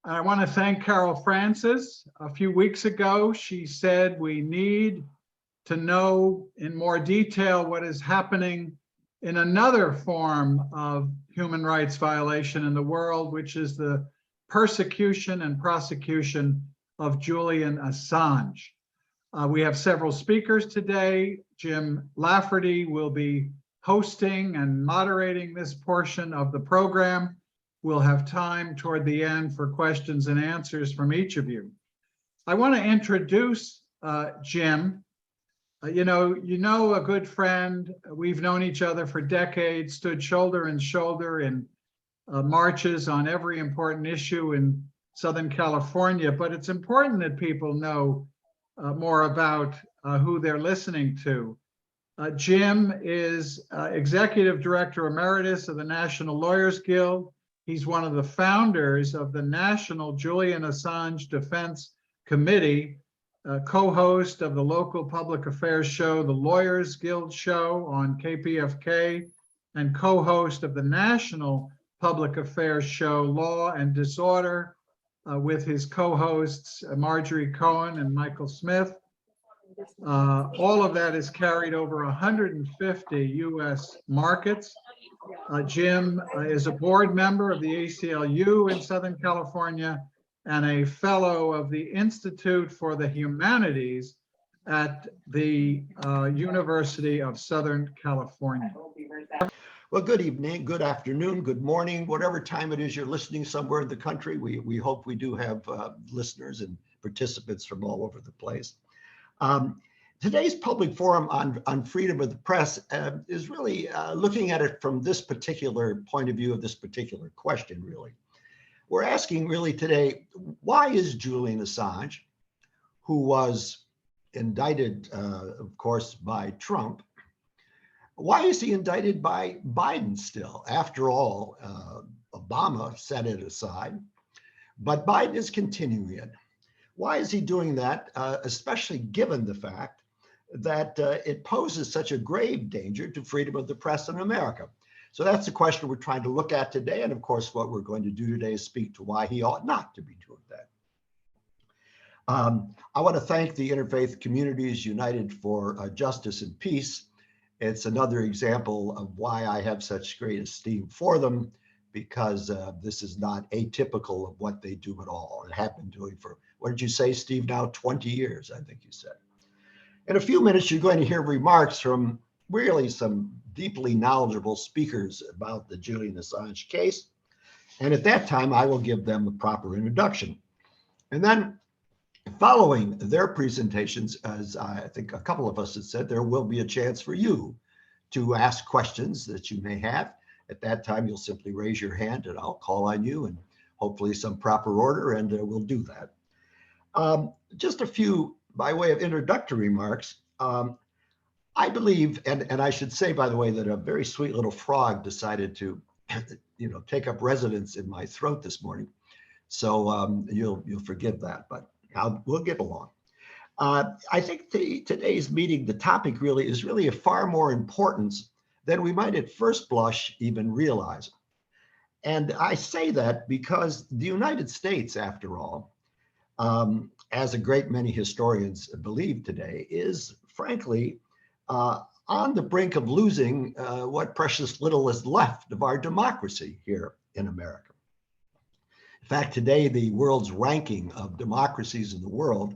I want to thank Carol Francis. A few weeks ago, she said we need to know in more detail what is happening in another form of human rights violation in the world, which is the persecution and prosecution of Julian Assange. We have several speakers today. Jim Lafferty will be hosting and moderating this portion of the program. We'll have time toward the end for questions and answers from each of you. I want to introduce Jim. You know a good friend. We've known each other for decades, stood shoulder and shoulder in marches on every important issue in Southern California. But it's important that people know more about who they're listening to. Jim is Executive Director Emeritus of the National Lawyers Guild. He's one of the founders of the National Julian Assange Defense Committee, co-host of the local public affairs show, the Lawyers Guild Show on KPFK, and co-host of the national public affairs show, Law and Disorder, with his co-hosts, Marjorie Cohn and Michael Smith. All of that is carried over 150 US markets. Jim is a board member of the ACLU in Southern California and a fellow of the Institute for the Humanities at the University of Southern California. Well, good evening, good afternoon, good morning, whatever time it is you're listening somewhere in the country. We hope we do have listeners and participants from all over the place. Today's public forum on freedom of the press is really looking at it from this particular point of view of this particular question, really. We're asking really today, why is Julian Assange, who was indicted, of course, by Trump, why is he indicted by Biden still? After all, Obama set it aside, but Biden is continuing it. Why is he doing that, especially given the fact that it poses such a grave danger to freedom of the press in America? So that's the question we're trying to look at today. And of course, what we're going to do today is speak to why he ought not to be doing that. I want to thank the Interfaith Communities United for Justice and Peace. It's another example of why I have such great esteem for them, because this is not atypical of what they do at all. It have been doing for, what did you say, Steve, now 20 years, I think you said. In a few minutes, you're going to hear remarks from really some deeply knowledgeable speakers about the Julian Assange case. And at that time, I will give them a proper introduction. And then following their presentations, as I think a couple of us had said, there will be a chance for you to ask questions that you may have. At that time, you'll simply raise your hand and I'll call on you in hopefully some proper order, and we'll do that. Just a few by way of introductory remarks. I believe, and I should say, by the way, that a very sweet little frog decided to, take up residence in my throat this morning. So you'll forgive that, but we'll get along. I think today's meeting, the topic really is really of far more importance than we might at first blush even realize. And I say that because the United States, after all, as a great many historians believe today, is frankly on the brink of losing what precious little is left of our democracy here in America. In fact, today, the world's ranking of democracies in the world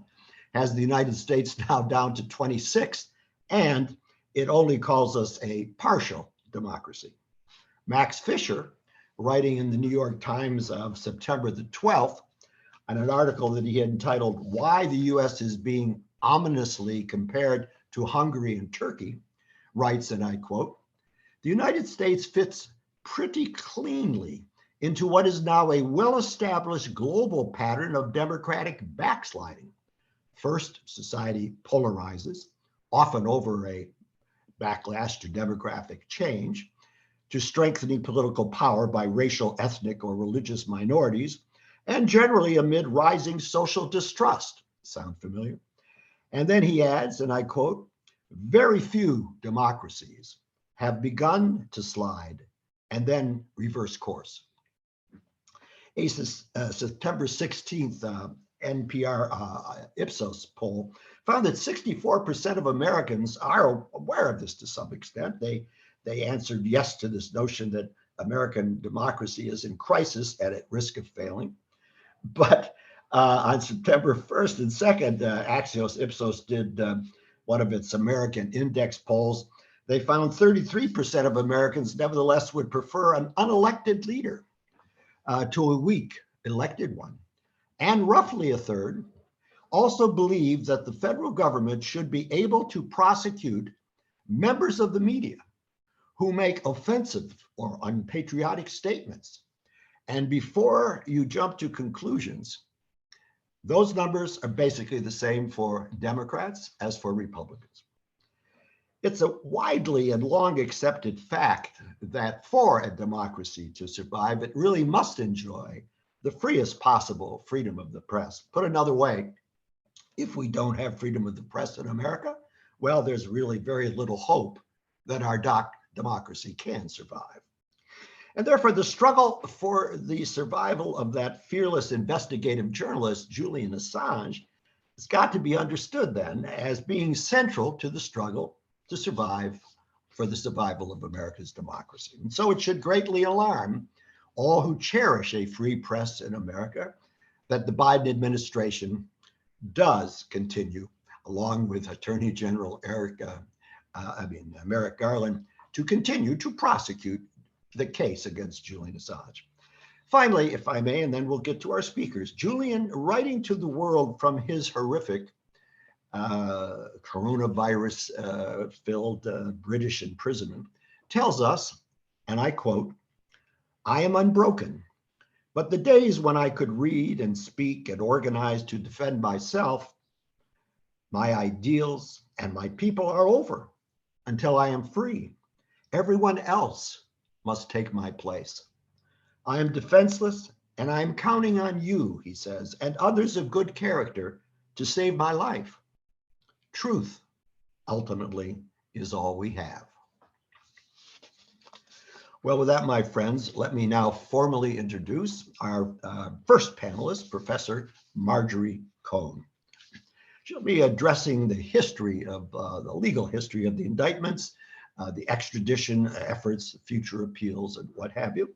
has the United States now down to 26th, and it only calls us a partial democracy. Max Fisher, writing in the New York Times of September the 12th, on an article that he had entitled, "Why the US is Being Ominously Compared to Hungary and Turkey," writes, and I quote, "The United States fits pretty cleanly into what is now a well-established global pattern of democratic backsliding. First, society polarizes, often over a backlash to demographic change, to strengthening political power by racial, ethnic, or religious minorities, and generally amid rising social distrust." Sound familiar? And then he adds, and I quote, "Very few democracies have begun to slide and then reverse course." September 16th NPR Ipsos poll found that 64% of Americans are aware of this to some extent. They answered yes to this notion that American democracy is in crisis and at risk of failing. But on September 1st and 2nd, Axios Ipsos did one of its American Index polls. They found 33% of Americans nevertheless would prefer an unelected leader to a weak elected one. And roughly a third also believe that the federal government should be able to prosecute members of the media who make offensive or unpatriotic statements. And before you jump to conclusions, those numbers are basically the same for Democrats as for Republicans. It's a widely and long accepted fact that for a democracy to survive, it really must enjoy the freest possible freedom of the press. Put another way, if we don't have freedom of the press in America, well, there's really very little hope that our democracy can survive. And therefore, the struggle for the survival of that fearless investigative journalist, Julian Assange, has got to be understood then as being central to the struggle to survive for the survival of America's democracy. And so it should greatly alarm all who cherish a free press in America that the Biden administration does continue, along with Attorney General Merrick Garland, to continue to prosecute the case against Julian Assange. Finally, if I may, and then we'll get to our speakers, Julian, writing to the world from his horrific coronavirus-filled British imprisonment, tells us, and I quote, "I am unbroken, but the days when I could read and speak and organize to defend myself, my ideals, and my people are over until I am free. Everyone else must take my place. I am defenseless, and I am counting on you," he says, "and others of good character to save my life. Truth, ultimately, is all we have." Well, with that, my friends, let me now formally introduce our first panelist, Professor Marjorie Cohn. She'll be addressing the history of the legal history of the indictments, the extradition efforts, future appeals, and what have you.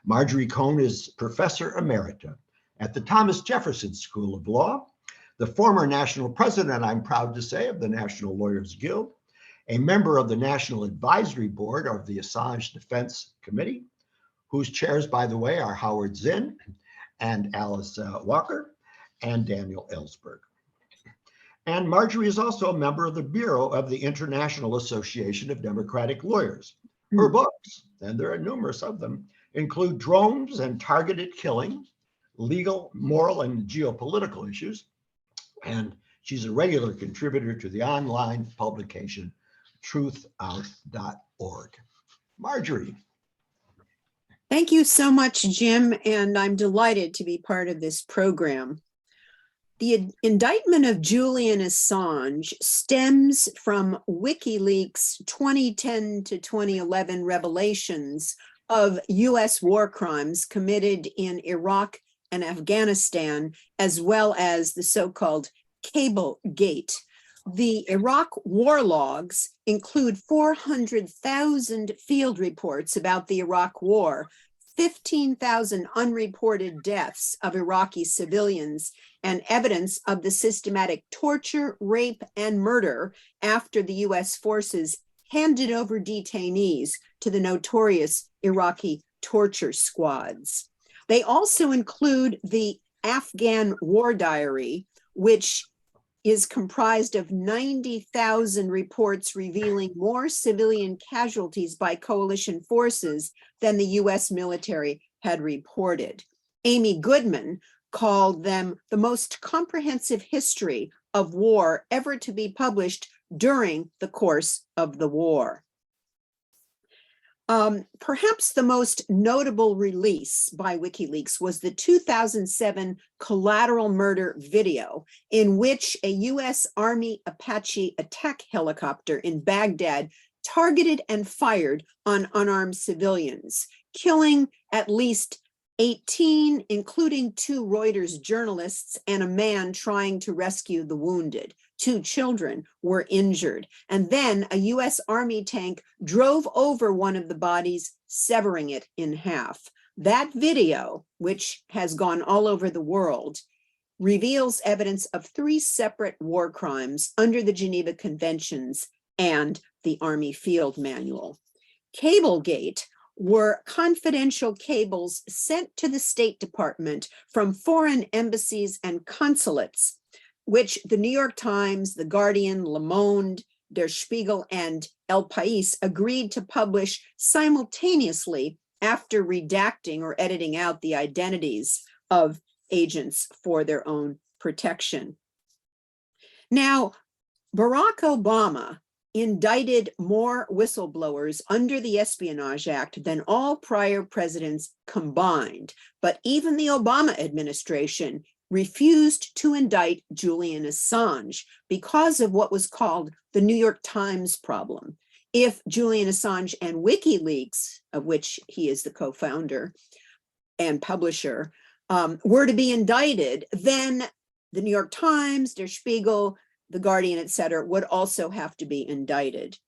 Marjorie Cohn is Professor Emerita at the Thomas Jefferson School of Law, the former national president, I'm proud to say, of the National Lawyers Guild, a member of the National Advisory Board of the Assange Defense Committee, whose chairs, by the way, are Howard Zinn and Alice Walker and Daniel Ellsberg. And Marjorie is also a member of the Bureau of the International Association of Democratic Lawyers. Her books, and there are numerous of them, include Drones and Targeted Killing, Legal, Moral, and Geopolitical Issues. And she's a regular contributor to the online publication truthout.org. Marjorie. Thank you so much, Jim, and I'm delighted to be part of this program. The indictment of Julian Assange stems from WikiLeaks' 2010 to 2011 revelations of U.S. war crimes committed in Iraq and Afghanistan, as well as the so-called Cablegate. The Iraq war logs include 400,000 field reports about the Iraq war, 15,000 unreported deaths of Iraqi civilians, and evidence of the systematic torture, rape, and murder after the U.S. forces handed over detainees to the notorious Iraqi torture squads. They also include the Afghan War Diary, which is comprised of 90,000 reports revealing more civilian casualties by coalition forces than the U.S. military had reported. Amy Goodman called them the most comprehensive history of war ever to be published during the course of the war. Perhaps the most notable release by WikiLeaks was the 2007 collateral murder video, in which a U.S. Army Apache attack helicopter in Baghdad targeted and fired on unarmed civilians, killing at least 18, including 2 Reuters journalists and a man trying to rescue the wounded. 2 children were injured. And then a US Army tank drove over one of the bodies, severing it in half. That video, which has gone all over the world, reveals evidence of 3 separate war crimes under the Geneva Conventions and the Army Field Manual. Cablegate were confidential cables sent to the State Department from foreign embassies and consulates, which the New York Times, The Guardian, Le Monde, Der Spiegel, and El País agreed to publish simultaneously after redacting or editing out the identities of agents for their own protection. Now, Barack Obama indicted more whistleblowers under the Espionage Act than all prior presidents combined, but even the Obama administration refused to indict Julian Assange because of what was called the New York Times problem. If Julian Assange and WikiLeaks, of which he is the co-founder and publisher, were to be indicted, then the New York Times, Der Spiegel, The Guardian, et cetera, would also have to be indicted.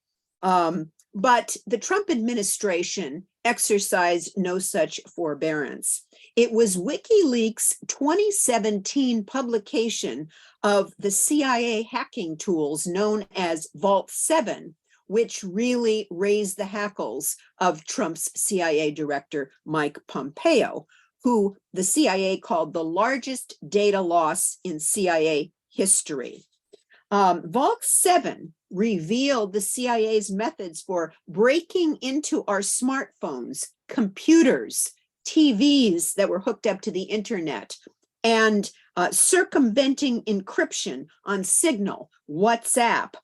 But the Trump administration exercised no such forbearance. It was WikiLeaks' 2017 publication of the CIA hacking tools known as Vault 7, which really raised the hackles of Trump's CIA director, Mike Pompeo, who the CIA called the largest data loss in CIA history. Vault 7 revealed the CIA's methods for breaking into our smartphones, computers, TVs that were hooked up to the internet, and circumventing encryption on Signal, WhatsApp,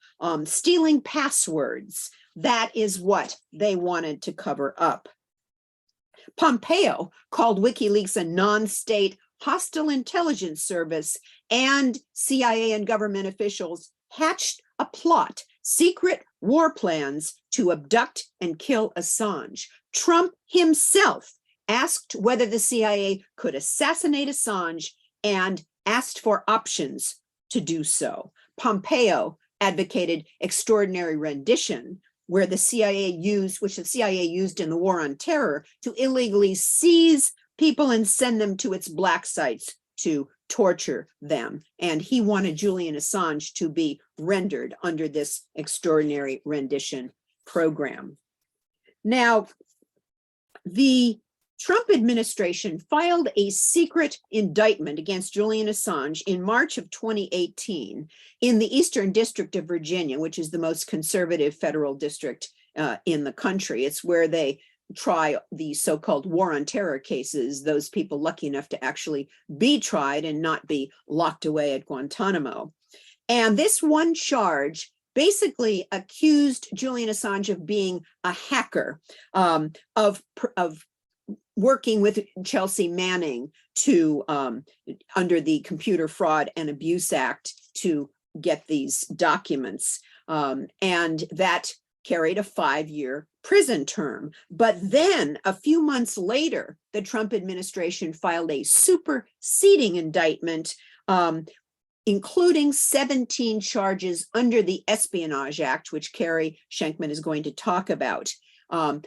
stealing passwords. That is what they wanted to cover up. Pompeo called WikiLeaks a non-state hostile intelligence service, and CIA and government officials hatched a plot, secret war plans to abduct and kill Assange. Trump himself asked whether the CIA could assassinate Assange and asked for options to do so. Pompeo advocated extraordinary rendition, where the CIA used, which the CIA used in the War on Terror, to illegally seize people and send them to its black sites to torture them. And he wanted Julian Assange to be rendered under this extraordinary rendition program. Now, the Trump administration filed a secret indictment against Julian Assange in March of 2018 in the Eastern District of Virginia, which is the most conservative federal district in the country. It's where they try the so-called War on Terror cases, those people lucky enough to actually be tried and not be locked away at Guantanamo. And this one charge basically accused Julian Assange of being a hacker, of working with Chelsea Manning to under the Computer Fraud and Abuse Act to get these documents. And that carried a 5-year prison term. But then a few months later, the Trump administration filed a superseding indictment, including 17 charges under the Espionage Act, which Carey Shenkman is going to talk about,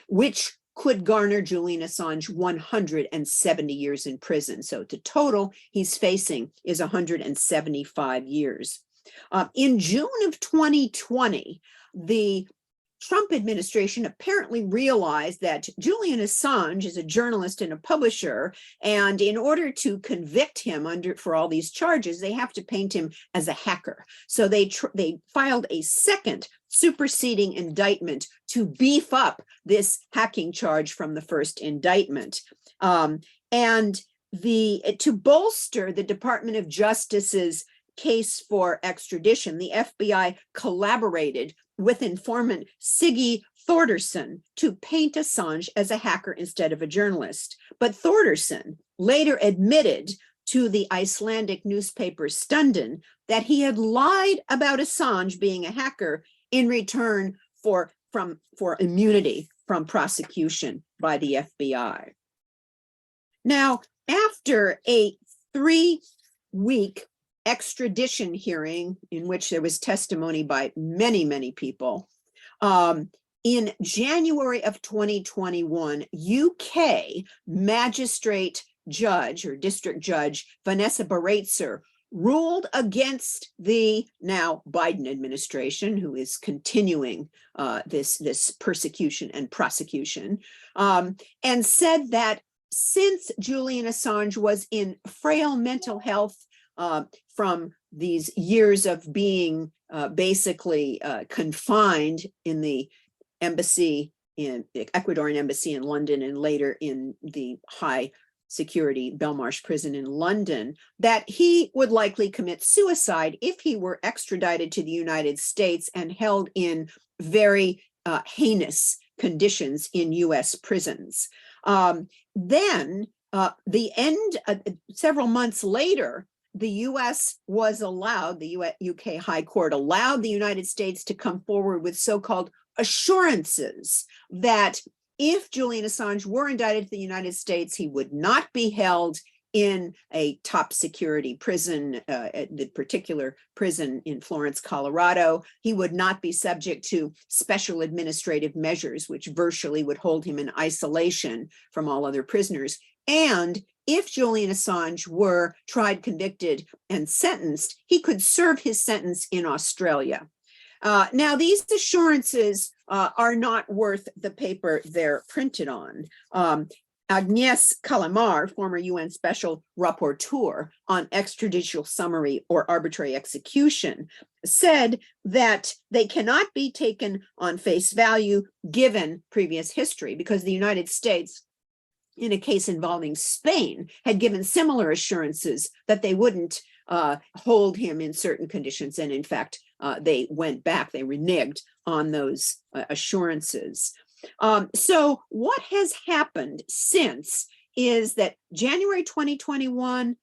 which could garner Julian Assange 170 years in prison. So the total he's facing is 175 years. In June of 2020, the Trump administration apparently realized that Julian Assange is a journalist and a publisher, and in order to convict him for all these charges, they have to paint him as a hacker. So they filed a second superseding indictment to beef up this hacking charge from the first indictment. And to bolster the Department of Justice's case for extradition, the FBI collaborated with informant Siggy Thordarson to paint Assange as a hacker instead of a journalist. But Thordarson later admitted to the Icelandic newspaper Stundin that he had lied about Assange being a hacker in return for immunity from prosecution by the FBI. Now, after a 3-week extradition hearing in which there was testimony by many, many people, in January of 2021, UK magistrate judge or district judge Vanessa Baraitser ruled against the now Biden administration, who is continuing this persecution and prosecution, and said that since Julian Assange was in frail mental health from these years of being basically confined in the embassy, in the Ecuadorian embassy in London, and later in the high security Belmarsh prison in London, that he would likely commit suicide if he were extradited to the United States and held in very heinous conditions in US prisons. Then several months later, the US was allowed, the UK High Court allowed the United States to come forward with so-called assurances that if Julian Assange were indicted to the United States, he would not be held in a top security prison, the particular prison in Florence, Colorado. He would not be subject to special administrative measures, which virtually would hold him in isolation from all other prisoners. And if Julian Assange were tried, convicted, and sentenced, he could serve his sentence in Australia. Now, these assurances are not worth the paper they're printed on. Agnès Calamar, former UN Special Rapporteur on extrajudicial summary or arbitrary execution, said that they cannot be taken on face value given previous history, because the United States, in a case involving Spain, had given similar assurances that they wouldn't hold him in certain conditions. And in fact, they went back, they reneged on those assurances. So what has happened since is that January 2021,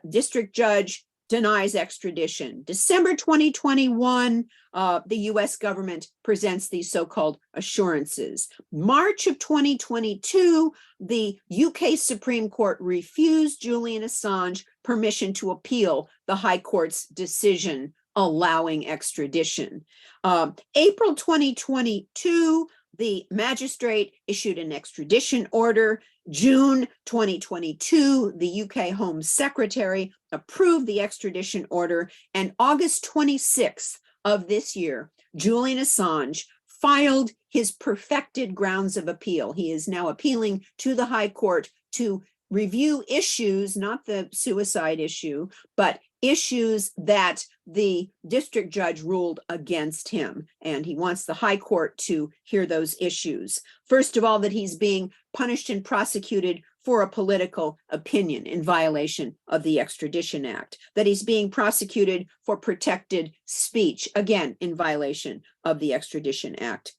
district judge denies extradition. December 2021, the US government presents these so-called assurances. March of 2022, the UK Supreme Court refused Julian Assange permission to appeal the High Court's decision allowing extradition. April 2022, the magistrate issued an extradition order. June 2022, the UK Home Secretary approved the extradition order. And August 26th of this year, Julian Assange filed his perfected grounds of appeal. He is now appealing to the High Court to review issues, not the suicide issue, but issues that the district judge ruled against him. And he wants the High Court to hear those issues. First of all, that he's being punished and prosecuted for a political opinion in violation of the Extradition Act, that he's being prosecuted for protected speech, again, in violation of the Extradition Act.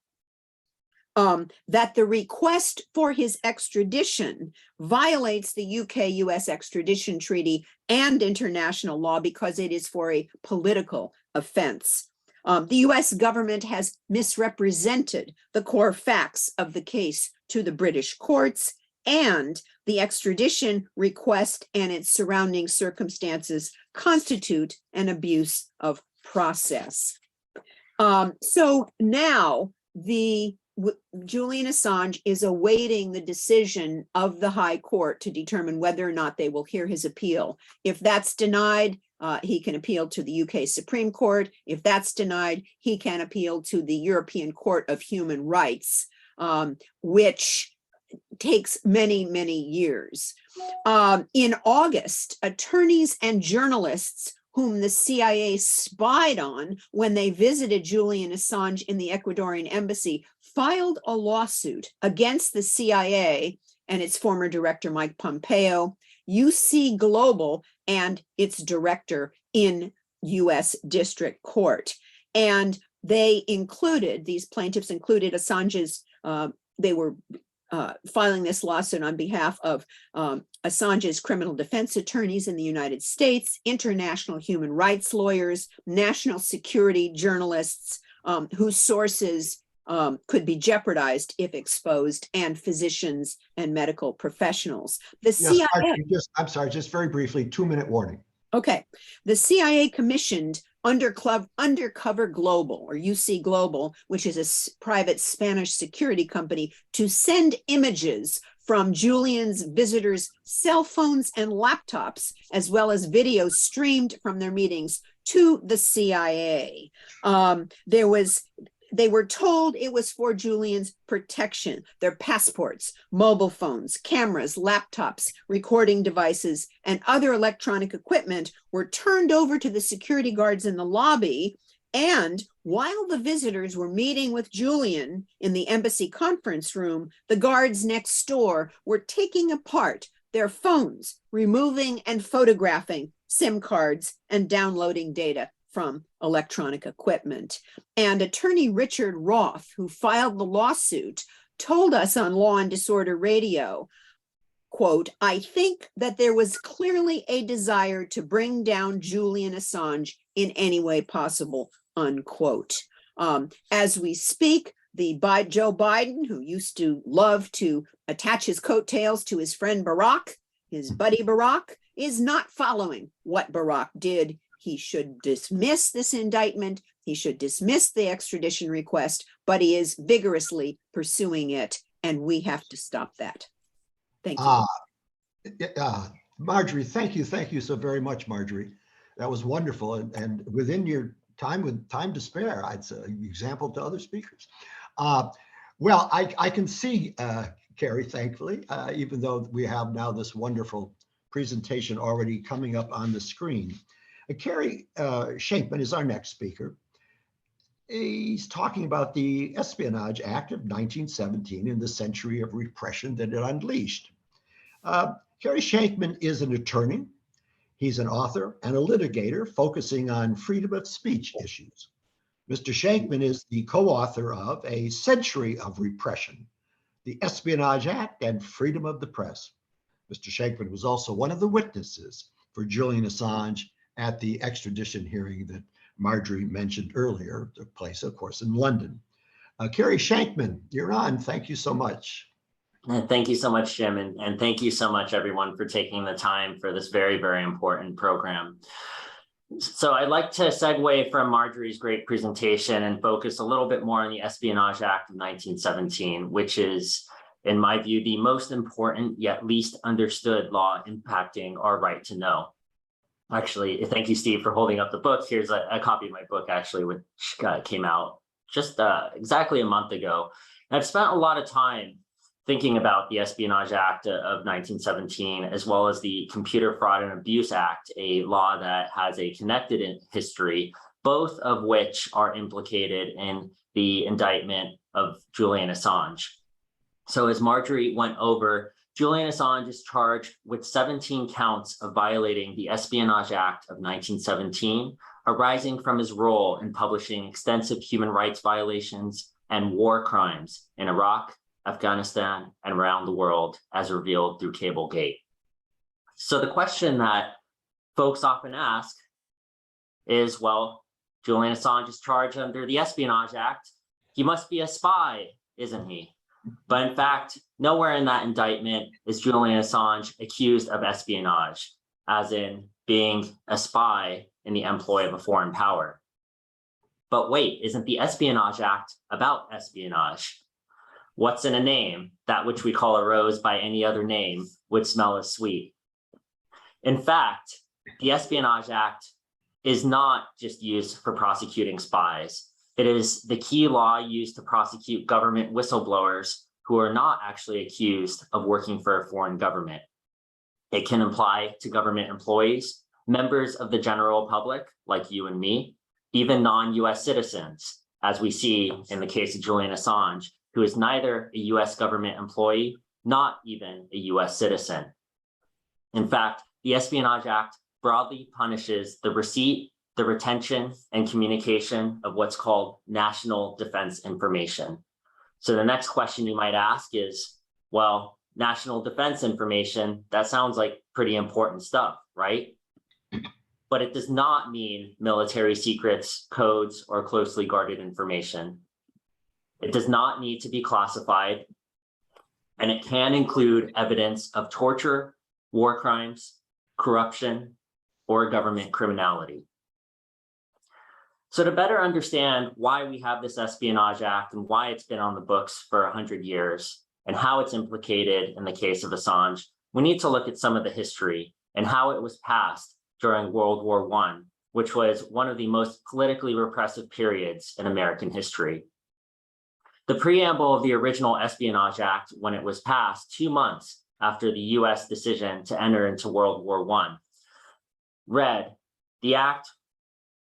That the request for his extradition violates the UK-US extradition treaty and international law because it is for a political offense. The US government has misrepresented the core facts of the case to the British courts, and the extradition request and its surrounding circumstances constitute an abuse of process. So now Julian Assange is awaiting the decision of the High Court to determine whether or not they will hear his appeal. If that's denied, he can appeal to the UK Supreme Court. If that's denied, he can appeal to the European Court of Human Rights, which takes many, many years. In August, attorneys and journalists whom the CIA spied on when they visited Julian Assange in the Ecuadorian embassy filed a lawsuit against the CIA and its former director, Mike Pompeo, UC Global, and its director in US District Court. And these plaintiffs included Assange's, they were filing this lawsuit on behalf of Assange's criminal defense attorneys in the United States, international human rights lawyers, national security journalists, whose sources could be jeopardized if exposed, and physicians and medical professionals. The Yes, CIA. Marjorie, I'm sorry, just very briefly, 2-minute warning. Okay. The CIA commissioned Undercover Global, or UC Global, which is a private Spanish security company, to send images from Julian's visitors' cell phones and laptops, as well as videos streamed from their meetings, to the CIA. They were told it was for Julian's protection. Their passports, mobile phones, cameras, laptops, recording devices, and other electronic equipment were turned over to the security guards in the lobby. And while the visitors were meeting with Julian in the embassy conference room, the guards next door were taking apart their phones, removing and photographing SIM cards, and downloading data from electronic equipment. And attorney Richard Roth, who filed the lawsuit, told us on Law and Disorder Radio, quote, "I think that there was clearly a desire to bring down Julian Assange in any way possible," unquote. As we speak, Joe Biden, who used to love to attach his coattails to his friend Barack, his buddy Barack, is not following what Barack did. He should dismiss this indictment. He should dismiss the extradition request, but he is vigorously pursuing it, and we have to stop that. Thank you. Marjorie, thank you so very much, Marjorie. That was wonderful, and within your time, with time to spare, I'd say an example to other speakers. Well, I can see Carey, thankfully, even though we have now this wonderful presentation already coming up on the screen. Carey Shenkman is our next speaker. He's talking about the Espionage Act of 1917 and the century of repression that it unleashed. Carey Shenkman is an attorney. He's an author and a litigator focusing on freedom of speech issues. Mr. Shenkman is the co-author of A Century of Repression, the Espionage Act and Freedom of the Press. Mr. Shenkman was also one of the witnesses for Julian Assange at the extradition hearing that Marjorie mentioned earlier, took place, of course, in London. Carey Shenkman, you're on. Thank you so much. Thank you so much, Jim, and thank you so much, everyone, for taking the time for this very, very important program. So I'd like to segue from Marjorie's great presentation and focus a little bit more on the Espionage Act of 1917, which is, in my view, the most important yet least understood law impacting our right to know. Actually, thank you, Steve, for holding up the book. Here's a copy of my book, actually, which came out just exactly a month ago. And I've spent a lot of time thinking about the Espionage Act of 1917, as well as the Computer Fraud and Abuse Act, a law that has a connected history, both of which are implicated in the indictment of Julian Assange. So as Marjorie went over, Julian Assange is charged with 17 counts of violating the Espionage Act of 1917, arising from his role in publishing extensive human rights violations and war crimes in Iraq, Afghanistan, and around the world, as revealed through Cablegate. So the question that folks often ask is, well, Julian Assange is charged under the Espionage Act. He must be a spy, isn't he? But in fact, nowhere in that indictment is Julian Assange accused of espionage, as in being a spy in the employ of a foreign power. But wait, isn't the Espionage Act about espionage? What's in a name? That which we call a rose by any other name would smell as sweet. In fact, the Espionage Act is not just used for prosecuting spies. It is the key law used to prosecute government whistleblowers who are not actually accused of working for a foreign government. It can apply to government employees, members of the general public, like you and me, even non-US citizens, as we see in the case of Julian Assange, who is neither a US government employee, not even a US citizen. In fact, the Espionage Act broadly punishes the receipt, the retention, and communication of what's called national defense information. So the next question you might ask is, well, national defense information, that sounds like pretty important stuff, right? But it does not mean military secrets, codes, or closely guarded information. It does not need to be classified, and it can include evidence of torture, war crimes, corruption, or government criminality. So to better understand why we have this Espionage Act and why it's been on the books for 100 years and how it's implicated in the case of Assange, we need to look at some of the history and how it was passed during World War I, which was one of the most politically repressive periods in American history. The preamble of the original Espionage Act, when it was passed 2 months after the US decision to enter into World War I, read, "The act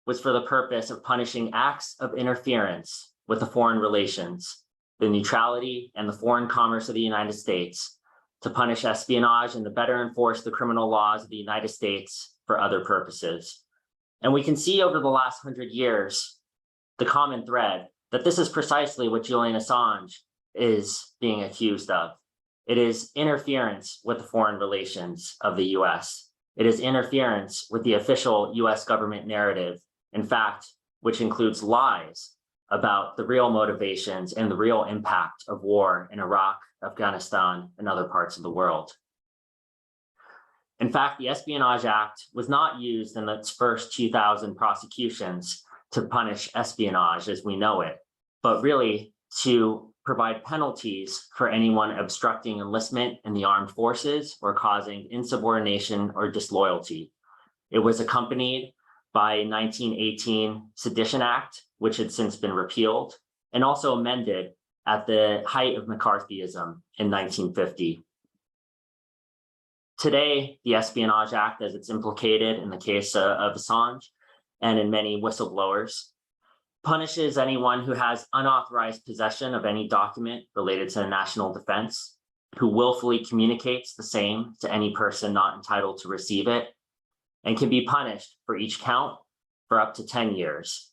was for the purpose of punishing acts of interference with the foreign relations, the neutrality and the foreign commerce of the United States, to punish espionage and to better enforce the criminal laws of the United States for other purposes." And we can see over the last 100 years, the common thread that this is precisely what Julian Assange is being accused of. It is interference with the foreign relations of the US. It is interference with the official US government narrative, in fact, which includes lies about the real motivations and the real impact of war in Iraq, Afghanistan, and other parts of the world. In fact, the Espionage Act was not used in its first 2,000 prosecutions to punish espionage as we know it, but really to provide penalties for anyone obstructing enlistment in the armed forces or causing insubordination or disloyalty. It was accompanied by a 1918 Sedition Act, which had since been repealed, and also amended at the height of McCarthyism in 1950. Today, the Espionage Act, as it's implicated in the case of Assange and in many whistleblowers, punishes anyone who has unauthorized possession of any document related to national defense, who willfully communicates the same to any person not entitled to receive it, and can be punished for each count for up to 10 years.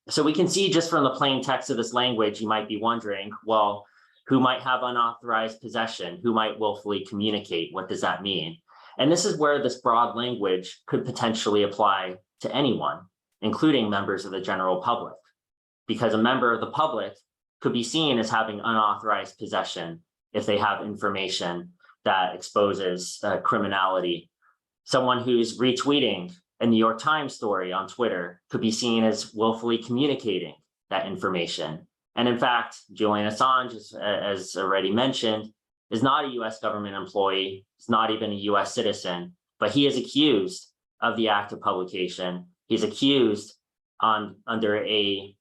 So we can see just from the plain text of this language, you might be wondering, well, who might have unauthorized possession? Who might willfully communicate? What does that mean? And this is where this broad language could potentially apply to anyone, including members of the general public, because a member of the public could be seen as having unauthorized possession if they have information that exposes criminality. Someone who's retweeting a New York Times story on Twitter could be seen as willfully communicating that information. And in fact, Julian Assange, as already mentioned, is not a US government employee. He's not even a US citizen, but he is accused of the act of publication. He's accused under a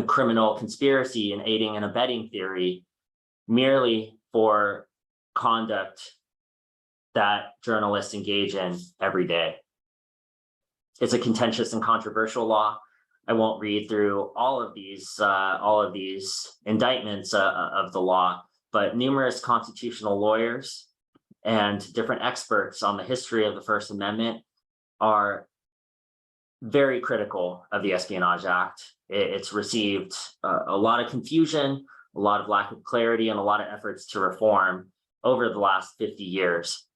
criminal conspiracy and aiding and abetting theory merely for conduct that journalists engage in every day. It's a contentious and controversial law. I won't read through all of these indictments of the law, but numerous constitutional lawyers and different experts on the history of the First Amendment are very critical of the Espionage Act. It's received a lot of confusion, a lot of lack of clarity, and a lot of efforts to reform over the last 50 years.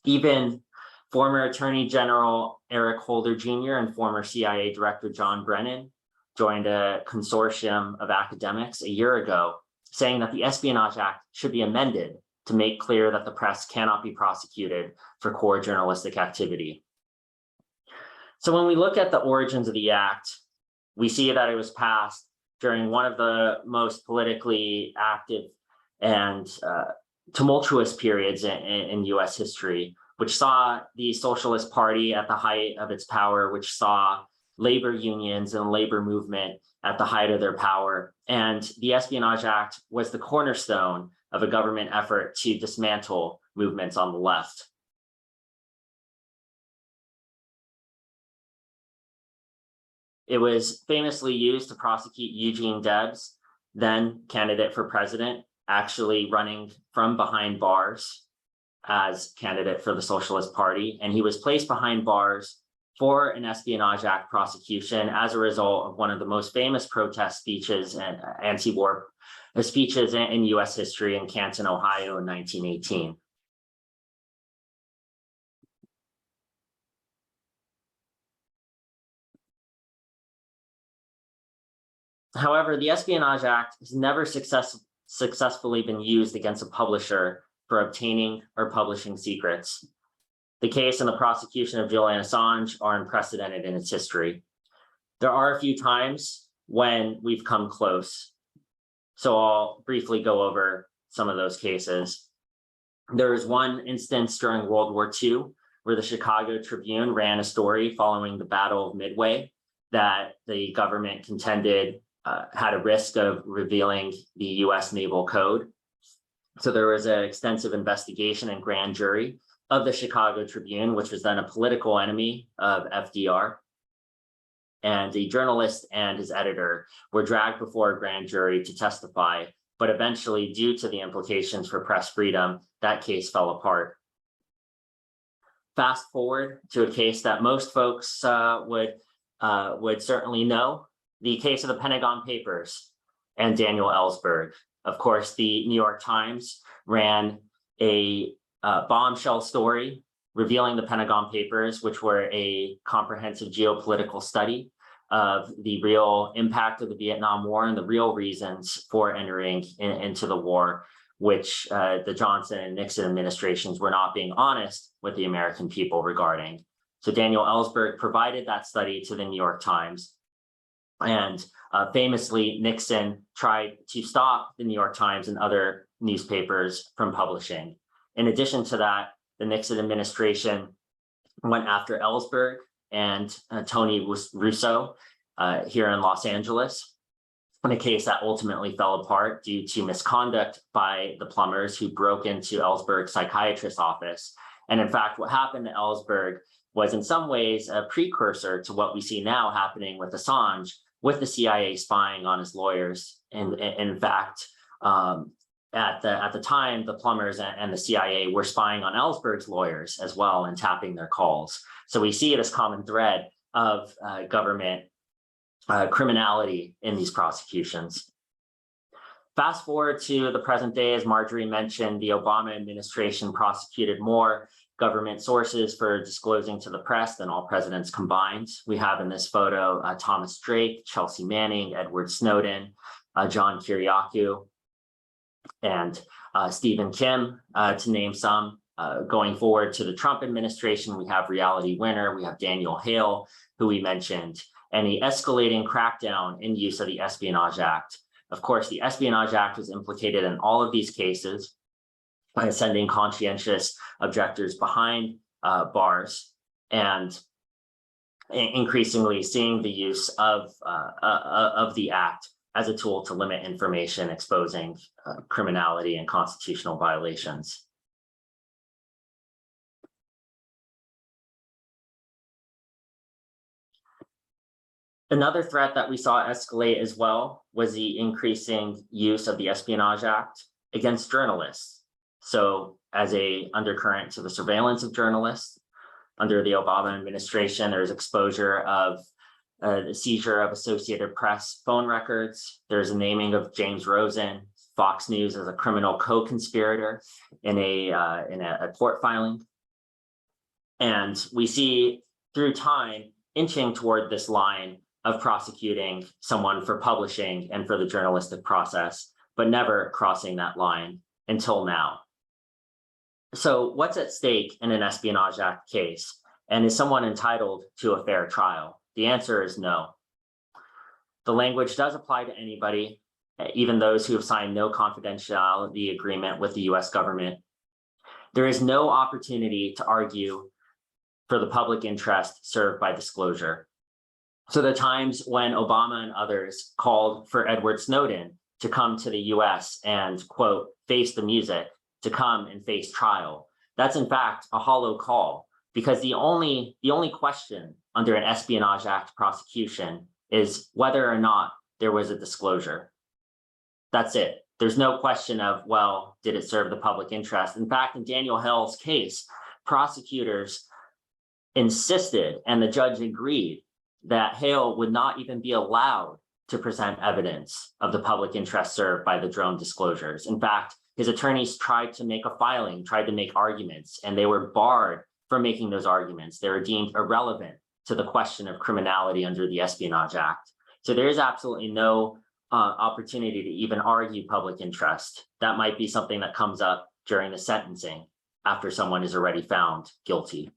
Even former Attorney General Eric Holder Jr. and former CIA Director John Brennan joined a consortium of academics a year ago saying that the Espionage Act should be amended to make clear that the press cannot be prosecuted for core journalistic activity. So when we look at the origins of the act, we see that it was passed during one of the most politically active and tumultuous periods in US history, which saw the Socialist Party at the height of its power, which saw labor unions and labor movement at the height of their power. And the Espionage Act was the cornerstone of a government effort to dismantle movements on the left. It was famously used to prosecute Eugene Debs, then candidate for president, actually running from behind bars as candidate for the Socialist Party. And he was placed behind bars for an Espionage Act prosecution as a result of one of the most famous protest speeches and anti-war speeches in US history in Canton, Ohio in 1918. However, the Espionage Act has never successfully been used against a publisher for obtaining or publishing secrets. The case and the prosecution of Julian Assange are unprecedented in its history. There are a few times when we've come close, so I'll briefly go over some of those cases. There was one instance during World War II where the Chicago Tribune ran a story following the Battle of Midway that the government contended had a risk of revealing the US Naval Code. So there was an extensive investigation and grand jury of the Chicago Tribune, which was then a political enemy of FDR. And the journalist and his editor were dragged before a grand jury to testify, but eventually, due to the implications for press freedom, that case fell apart. Fast forward to a case that most folks would certainly know, the case of the Pentagon Papers and Daniel Ellsberg. Of course, the New York Times ran a bombshell story revealing the Pentagon Papers, which were a comprehensive geopolitical study of the real impact of the Vietnam War and the real reasons for entering into the war, which the Johnson and Nixon administrations were not being honest with the American people regarding. So Daniel Ellsberg provided that study to the New York Times. And famously, Nixon tried to stop the New York Times and other newspapers from publishing. In addition to that, the Nixon administration went after Ellsberg and Tony Russo here in Los Angeles, in a case that ultimately fell apart due to misconduct by the plumbers who broke into Ellsberg's psychiatrist's office. And in fact, what happened to Ellsberg was in some ways a precursor to what we see now happening with Assange, with the CIA spying on his lawyers. And in fact, at the time, the plumbers and the CIA were spying on Ellsberg's lawyers as well and tapping their calls. So we see it as common thread of government criminality in these prosecutions. Fast forward to the present day, as Marjorie mentioned, the Obama administration prosecuted more government sources for disclosing to the press than all presidents combined. We have in this photo Thomas Drake, Chelsea Manning, Edward Snowden, John Kiriakou, and Stephen Kim, to name some. Going forward to the Trump administration, we have Reality Winner, we have Daniel Hale, who we mentioned, and the escalating crackdown in use of the Espionage Act. Of course, the Espionage Act was implicated in all of these cases by sending conscientious objectors behind bars and increasingly seeing the use of the act as a tool to limit information exposing criminality and constitutional violations. Another threat that we saw escalate as well was the increasing use of the Espionage Act against journalists. So as a undercurrent to the surveillance of journalists, under the Obama administration, there's exposure of the seizure of Associated Press phone records. There's a naming of James Rosen, Fox News, as a criminal co-conspirator in a court filing. And we see through time inching toward this line of prosecuting someone for publishing and for the journalistic process, but never crossing that line until now. So what's at stake in an Espionage Act case? And is someone entitled to a fair trial? The answer is no. The language does apply to anybody, even those who have signed no confidentiality agreement with the US government. There is no opportunity to argue for the public interest served by disclosure. So the times when Obama and others called for Edward Snowden to come to the US and, quote, face the music, to come and face trial, that's in fact a hollow call, because the only question under an Espionage Act prosecution is whether or not there was a disclosure. That's it. There's no question of, well, did it serve the public interest? In fact, in Daniel Hale's case, prosecutors insisted, and the judge agreed, that Hale would not even be allowed to present evidence of the public interest served by the drone disclosures. In fact, his attorneys tried to make a filing, tried to make arguments, and they were barred from making those arguments. They were deemed irrelevant to the question of criminality under the Espionage Act. So there is absolutely no opportunity to even argue public interest. That might be something that comes up during the sentencing after someone is already found guilty.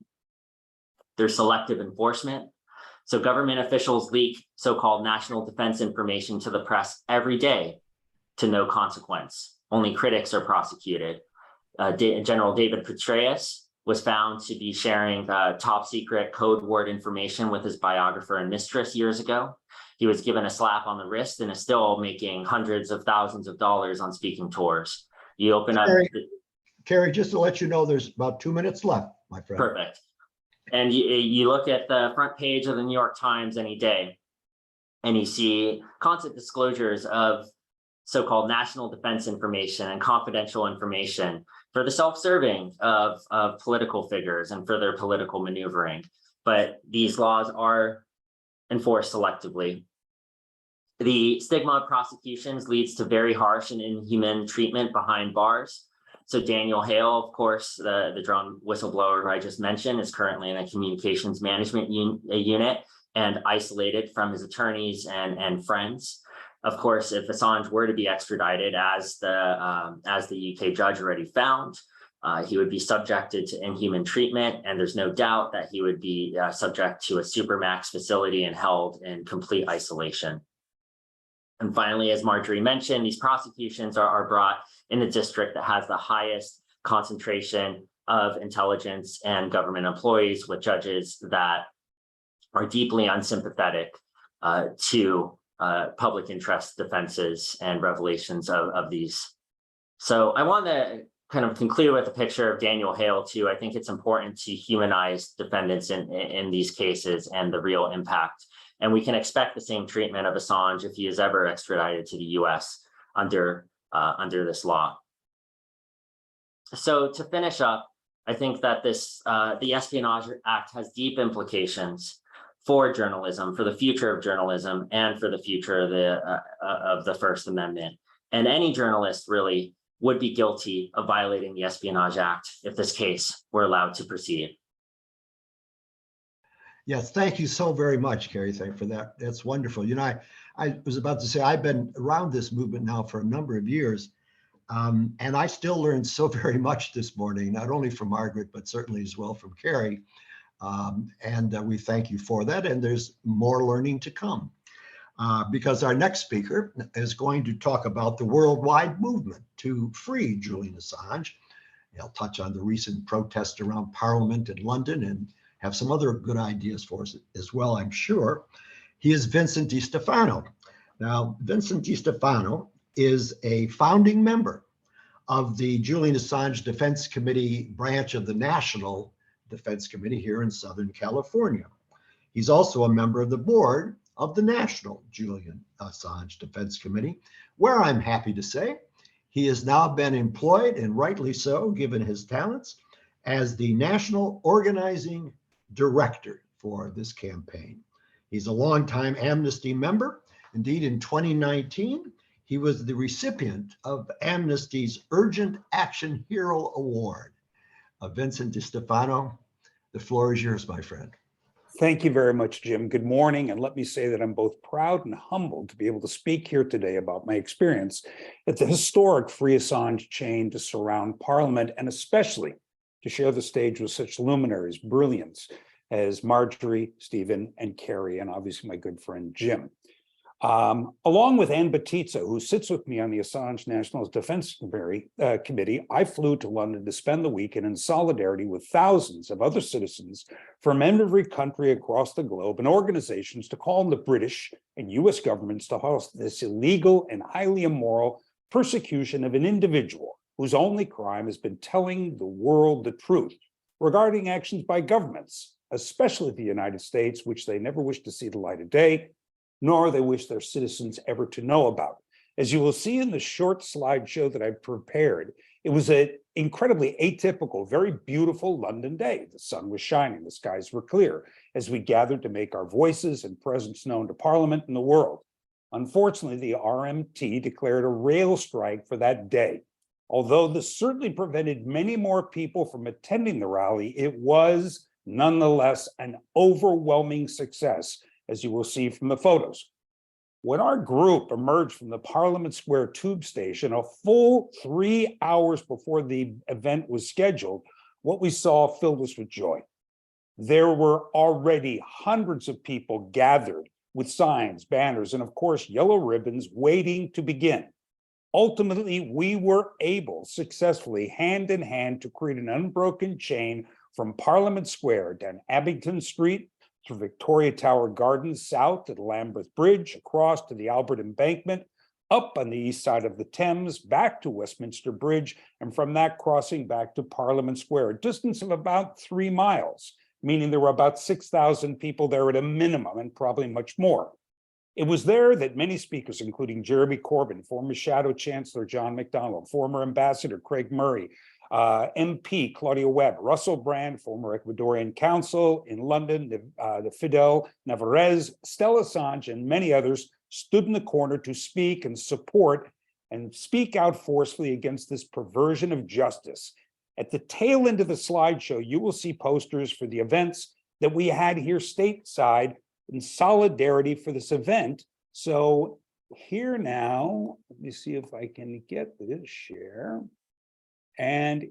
There's selective enforcement. So government officials leak so-called national defense information to the press every day to no consequence. Only critics are prosecuted. General David Petraeus was found to be sharing top secret code word information with his biographer and mistress years ago. He was given a slap on the wrist and is still making hundreds of thousands of dollars on speaking tours. You open up. Carey, just to let you know, there's about 2 minutes left, my friend. Perfect. And you look at the front page of the New York Times any day, and you see constant disclosures of so-called national defense information and confidential information for the self-serving of political figures and for their political maneuvering. But these laws are enforced selectively. The stigma of prosecutions leads to very harsh and inhuman treatment behind bars. So Daniel Hale, of course, the drone whistleblower who I just mentioned, is currently in a communications management unit and isolated from his attorneys and friends. Of course, if Assange were to be extradited, as the UK judge already found, he would be subjected to inhuman treatment, and there's no doubt that he would be subject to a supermax facility and held in complete isolation. And finally, as Marjorie mentioned, these prosecutions are brought in the district that has the highest concentration of intelligence and government employees, with judges that are deeply unsympathetic to public interest defenses and revelations of these. So I want to kind of conclude with a picture of Daniel Hale too. I think it's important to humanize defendants in these cases and the real impact. And we can expect the same treatment of Assange if he is ever extradited to the US under this law. So to finish up, I think that the Espionage Act has deep implications for journalism, for the future of journalism, and for the future of the First Amendment. And any journalist really would be guilty of violating the Espionage Act if this case were allowed to proceed. Yes, thank you so very much, Carey. Thank you for that. That's wonderful. You know, I was about to say, I've been around this movement now for a number of years, and I still learned so very much this morning, not only from Margaret, but certainly as well from Carey. And we thank you for that. And there's more learning to come because our next speaker is going to talk about the worldwide movement to free Julian Assange. He'll touch on the recent protests around Parliament in London and have some other good ideas for us as well, I'm sure. He is Vincent De Stefano. Now, Vincent De Stefano is a founding member of the Julian Assange Defense Committee branch of the National Defense Committee here in Southern California. He's also a member of the board of the National Julian Assange Defense Committee, where I'm happy to say he has now been employed, and rightly so, given his talents, as the National Organizing Director for this campaign. He's a longtime Amnesty member. Indeed, in 2019, he was the recipient of Amnesty's Urgent Action Hero Award. Vincent De Stefano, the floor is yours, my friend. Thank you very much, Jim. Good morning. And let me say that I'm both proud and humbled to be able to speak here today about my experience at the historic Free Assange chain to surround Parliament, and especially to share the stage with such luminaries, brilliance as Marjorie, Stephen, and Carey, and obviously my good friend, Jim. Along with Ann Batista, who sits with me on the Assange National Defense Committee, I flew to London to spend the weekend in solidarity with thousands of other citizens from every country across the globe and organizations to call on the British and US governments to halt this illegal and highly immoral persecution of an individual whose only crime has been telling the world the truth regarding actions by governments, especially the United States, which they never wish to see the light of day, nor they wish their citizens ever to know about. As you will see in the short slideshow that I've prepared, it was an incredibly atypical, very beautiful London day. The sun was shining, the skies were clear, as we gathered to make our voices and presence known to Parliament and the world. Unfortunately, the RMT declared a rail strike for that day. Although this certainly prevented many more people from attending the rally, it was nonetheless an overwhelming success, as you will see from the photos. When our group emerged from the Parliament Square tube station a full 3 hours before the event was scheduled, what we saw filled us with joy. There were already hundreds of people gathered with signs, banners, and of course, yellow ribbons waiting to begin. Ultimately, we were able successfully, hand in hand, to create an unbroken chain from Parliament Square down Abington Street, through Victoria Tower Gardens, south to the Lambeth Bridge, across to the Albert Embankment, up on the east side of the Thames, back to Westminster Bridge, and from that crossing back to Parliament Square, a distance of about 3 miles, meaning there were about 6,000 people there at a minimum, and probably much more. It was there that many speakers, including Jeremy Corbyn, former Shadow Chancellor John McDonnell, former Ambassador Craig Murray, MP Claudia Webb, Russell Brand, former Ecuadorian consul in London, the Fidel Navarrete, Stella Assange, and many others stood in the corner to speak and support and speak out forcefully against this perversion of justice. At the tail end of the slideshow, you will see posters for the events that we had here stateside in solidarity for this event. So here now, let me see if I can get this share. And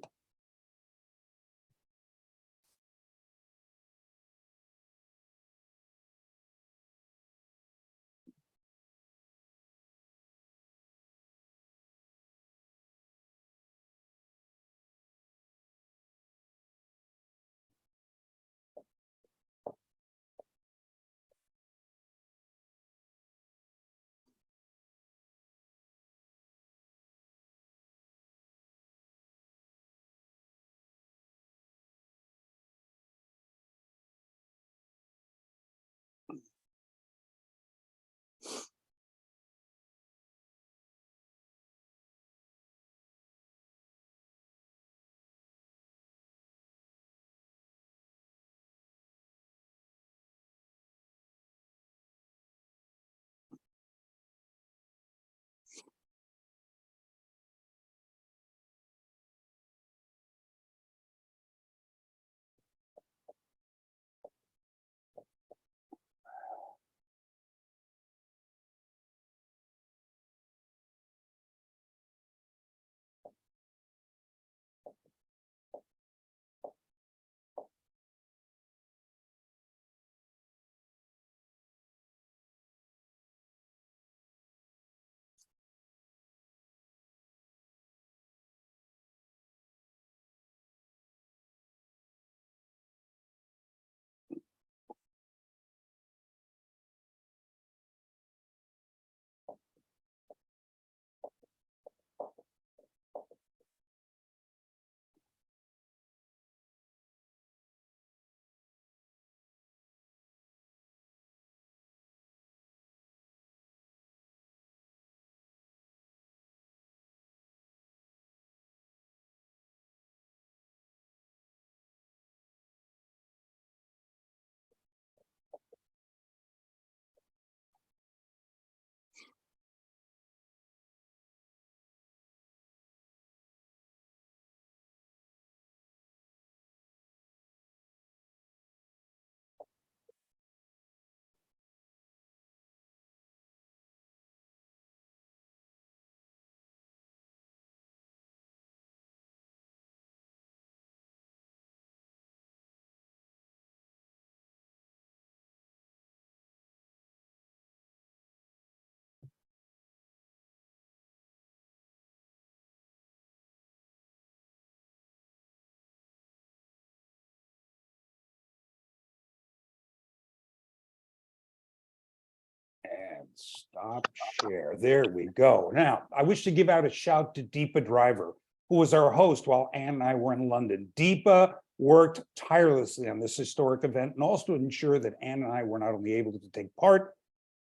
stop share. There we go. Now, I wish to give out a shout to Deepa Driver, who was our host while Anne and I were in London. Deepa worked tirelessly on this historic event and also to ensure that Anne and I were not only able to take part,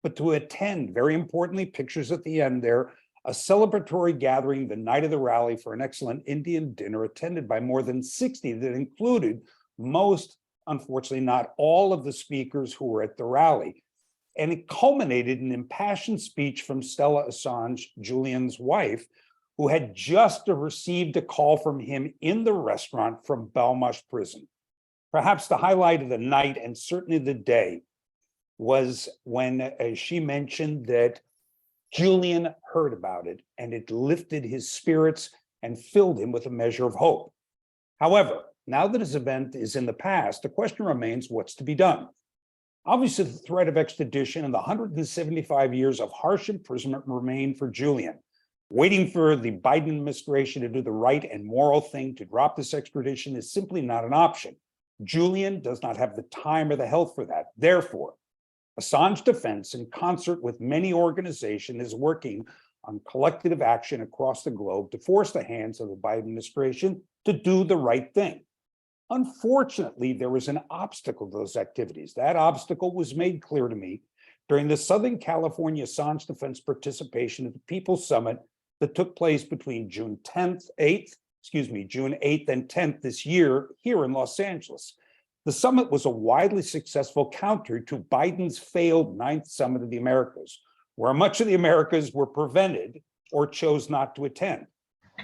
but to attend, very importantly, pictures at the end there, a celebratory gathering the night of the rally for an excellent Indian dinner attended by more than 60 that included most, unfortunately, not all of the speakers who were at the rally. And it culminated in an impassioned speech from Stella Assange, Julian's wife, who had just received a call from him in the restaurant from Belmarsh prison. Perhaps the highlight of the night and certainly the day was when she mentioned that Julian heard about it and it lifted his spirits and filled him with a measure of hope. However, now that his event is in the past, the question remains what's to be done. Obviously, the threat of extradition and the 175 years of harsh imprisonment remain for Julian. Waiting for the Biden administration to do the right and moral thing to drop this extradition is simply not an option. Julian does not have the time or the health for that. Therefore, Assange Defense, in concert with many organizations, is working on collective action across the globe to force the hands of the Biden administration to do the right thing. Unfortunately, there was an obstacle to those activities. That obstacle was made clear to me during the Southern California Assange Defense participation at the People's Summit that took place between June 8th and 10th this year here in Los Angeles. The summit was a widely successful counter to Biden's failed 9th Summit of the Americas, where much of the Americas were prevented or chose not to attend.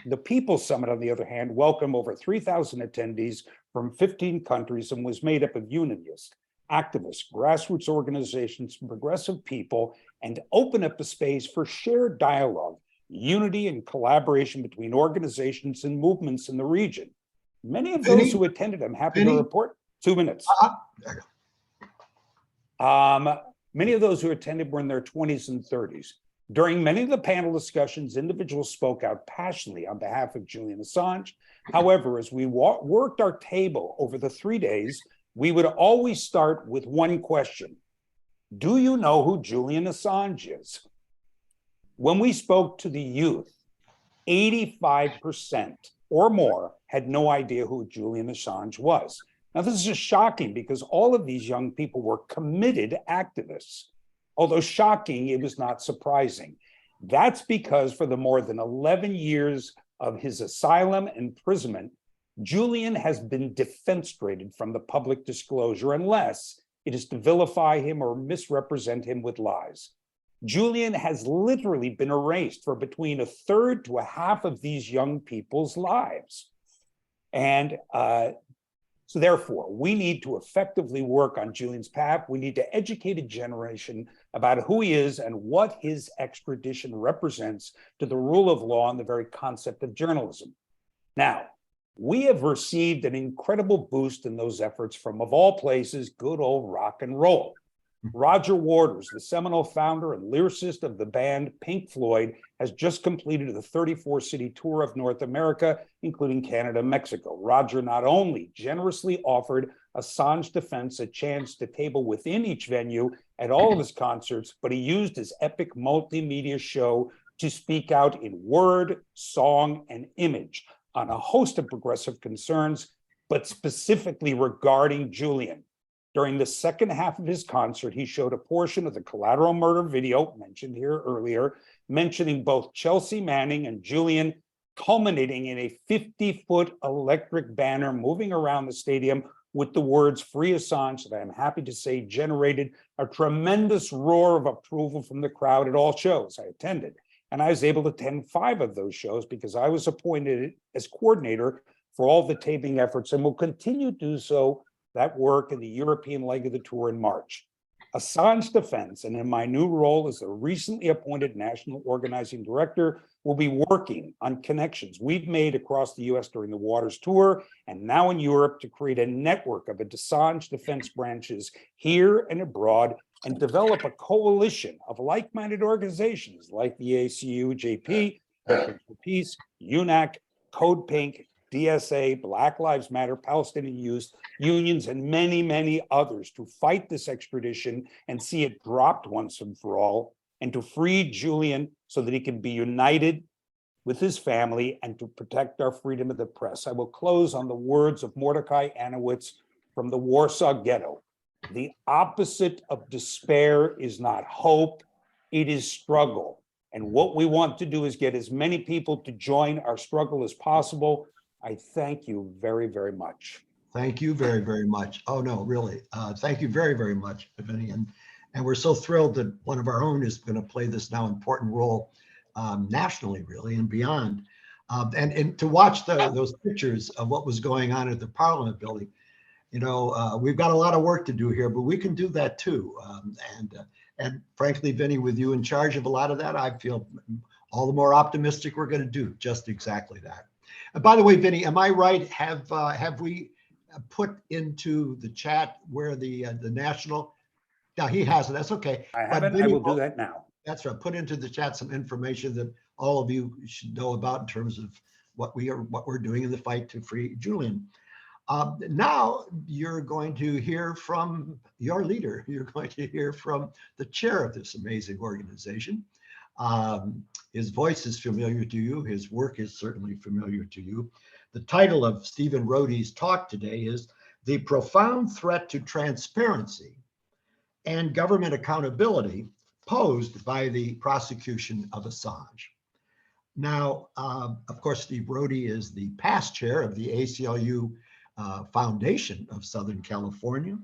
The People's Summit, on the other hand, welcomed over 3,000 attendees from 15 countries and was made up of unionists, activists, grassroots organizations, progressive people, and opened up a space for shared dialogue, unity, and collaboration between organizations and movements in the region. Many of those who attended, I'm happy to report, 2 minutes. Many of those who attended were in their 20s and 30s. During many of the panel discussions, individuals spoke out passionately on behalf of Julian Assange. However, as we worked our table over the 3 days, we would always start with one question. Do you know who Julian Assange is? When we spoke to the youth, 85% or more had no idea who Julian Assange was. Now, this is shocking because all of these young people were committed activists. Although shocking, it was not surprising. That's because for the more than 11 years of his asylum and imprisonment, Julian has been defenestrated from the public disclosure unless it is to vilify him or misrepresent him with lies. Julian has literally been erased for between a third to a half of these young people's lives. And so therefore, we need to effectively work on Julian's path. We need to educate a generation about who he is and what his extradition represents to the rule of law and the very concept of journalism. Now, we have received an incredible boost in those efforts from, of all places, good old rock and roll. Roger Waters, the seminal founder and lyricist of the band Pink Floyd, has just completed a 34-city tour of North America, including Canada and Mexico. Roger not only generously offered Assange Defense a chance to table within each venue at all of his concerts, but he used his epic multimedia show to speak out in word, song, and image on a host of progressive concerns, but specifically regarding Julian. During the second half of his concert, he showed a portion of the collateral murder video mentioned here earlier, mentioning both Chelsea Manning and Julian, culminating in a 50-foot electric banner moving around the stadium with the words "Free Assange," that I'm happy to say generated a tremendous roar of approval from the crowd at all shows I attended. And I was able to attend 5 of those shows because I was appointed as coordinator for all the taping efforts and will continue to do so that work in the European leg of the tour in March. Assange Defense, and in my new role as the recently appointed National Organizing Director, will be working on connections we've made across the US during the Waters Tour and now in Europe to create a network of Assange Defense branches here and abroad and develop a coalition of like-minded organizations like the ICUJP, Veterans for Peace, UNAC, Code Pink, DSA, Black Lives Matter, Palestinian Youth, unions, and many, many others to fight this extradition and see it dropped once and for all, and to free Julian so that he can be united with his family and to protect our freedom of the press. I will close on the words of Mordecai Anowitz from the Warsaw Ghetto. The opposite of despair is not hope, it is struggle. And what we want to do is get as many people to join our struggle as possible. I thank you very, very much. Thank you very, very much. Oh, no, really. Thank you very, very much, Vinny. And we're so thrilled that one of our own is going to play this now important role nationally, really, and beyond. And to watch those pictures of what was going on at the Parliament building, we've got a lot of work to do here, but we can do that too. And frankly, Vinny, with you in charge of a lot of that, I feel all the more optimistic we're going to do just exactly that. And by the way, Vinny, am I right? Have we put into the chat where the national? Now he has it. That's okay. I haven't. I will do that now. That's right. Put into the chat some information that all of you should know about in terms of what we're doing in the fight to free Julian. Now you're going to hear from your leader. You're going to hear from the chair of this amazing organization. His voice is familiar to you. His work is certainly familiar to you. The title of Stephen Rohde's talk today is "The Profound Threat to Transparency and Government Accountability Posed by the Prosecution of Assange." Now, of course, Steve Rohde is the past chair of the ACLU Foundation of Southern California.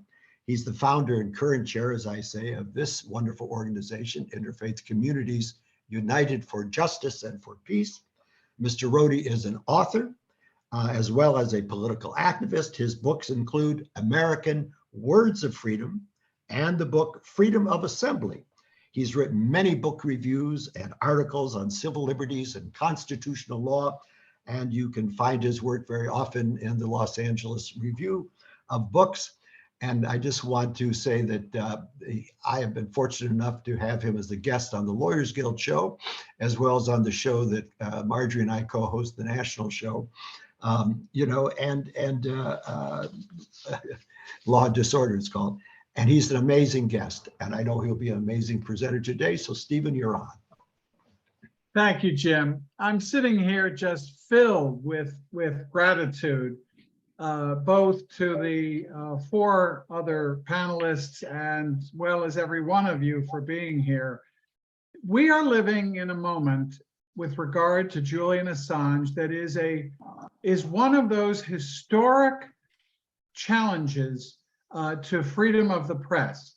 He's the founder and current chair, as I say, of this wonderful organization, Interfaith Communities United for Justice and for Peace. Mr. Rohde is an author, as well as a political activist. His books include American Words of Freedom and the book Freedom of Assembly. He's written many book reviews and articles on civil liberties and constitutional law, and you can find his work very often in the Los Angeles Review of Books. And I just want to say that I have been fortunate enough to have him as a guest on the Lawyers Guild show, as well as on the show that Marjorie and I co-host, the national show, Law and Disorder it's called. And he's an amazing guest, and I know he'll be an amazing presenter today. So Stephen, you're on. Thank you, Jim. I'm sitting here just filled with gratitude, both to the 4 other panelists and as well as every one of you for being here. We are living in a moment with regard to Julian Assange that is one of those historic challenges to freedom of the press.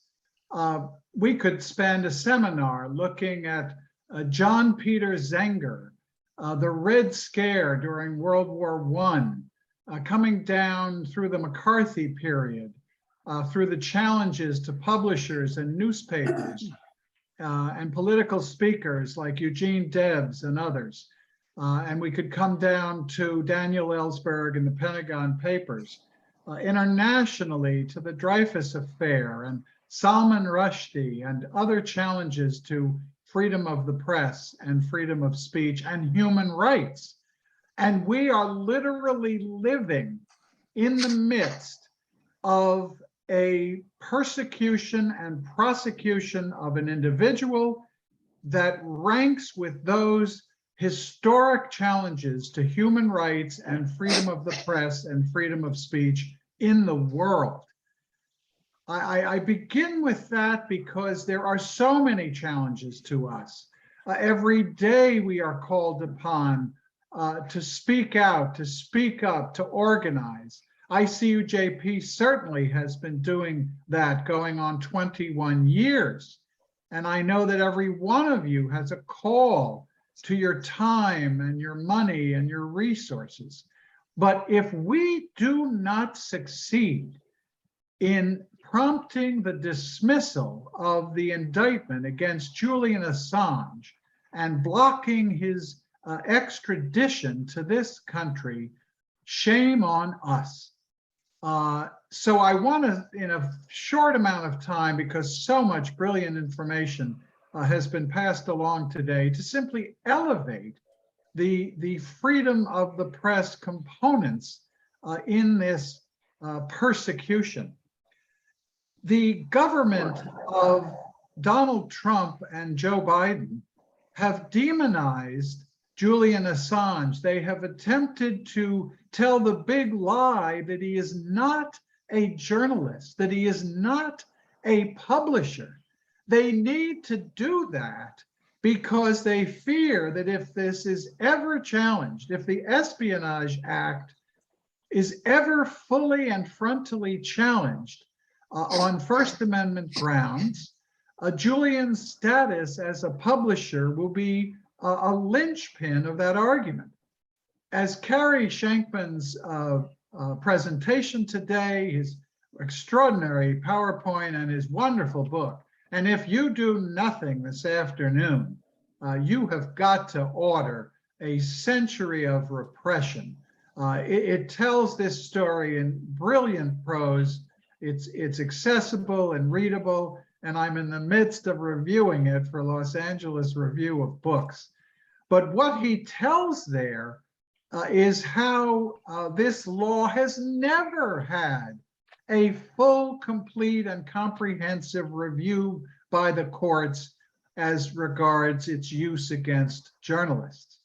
We could spend a seminar looking at John Peter Zenger, the Red Scare during World War I, coming down through the McCarthy period, through the challenges to publishers and newspapers and political speakers like Eugene Debs and others. And we could come down to Daniel Ellsberg and the Pentagon Papers. Internationally to the Dreyfus Affair and Salman Rushdie and other challenges to freedom of the press and freedom of speech and human rights. And we are literally living in the midst of a persecution and prosecution of an individual that ranks with those historic challenges to human rights and freedom of the press and freedom of speech in the world. I begin with that because there are so many challenges to us. Every day we are called upon to speak out, to speak up, to organize. ICUJP certainly has been doing that going on 21 years. And I know that every one of you has a call to your time and your money and your resources. But if we do not succeed in prompting the dismissal of the indictment against Julian Assange and blocking his extradition to this country, shame on us. So I want to, in a short amount of time, because so much brilliant information has been passed along today, to simply elevate the freedom of the press components in this persecution. The government of Donald Trump and Joe Biden have demonized Julian Assange. They have attempted to tell the big lie that he is not a journalist, that he is not a publisher. They need to do that because they fear that if this is ever challenged, if the Espionage Act is ever fully and frontally challenged on First Amendment grounds, Julian's status as a publisher will be a linchpin of that argument. As Carey Shenkman's presentation today, his extraordinary PowerPoint and his wonderful book. And if you do nothing this afternoon, you have got to order A Century of Repression. It tells this story in brilliant prose. It's accessible and readable, and I'm in the midst of reviewing it for Los Angeles Review of Books. But what he tells there is how this law has never had a full, complete, and comprehensive review by the courts as regards its use against journalists.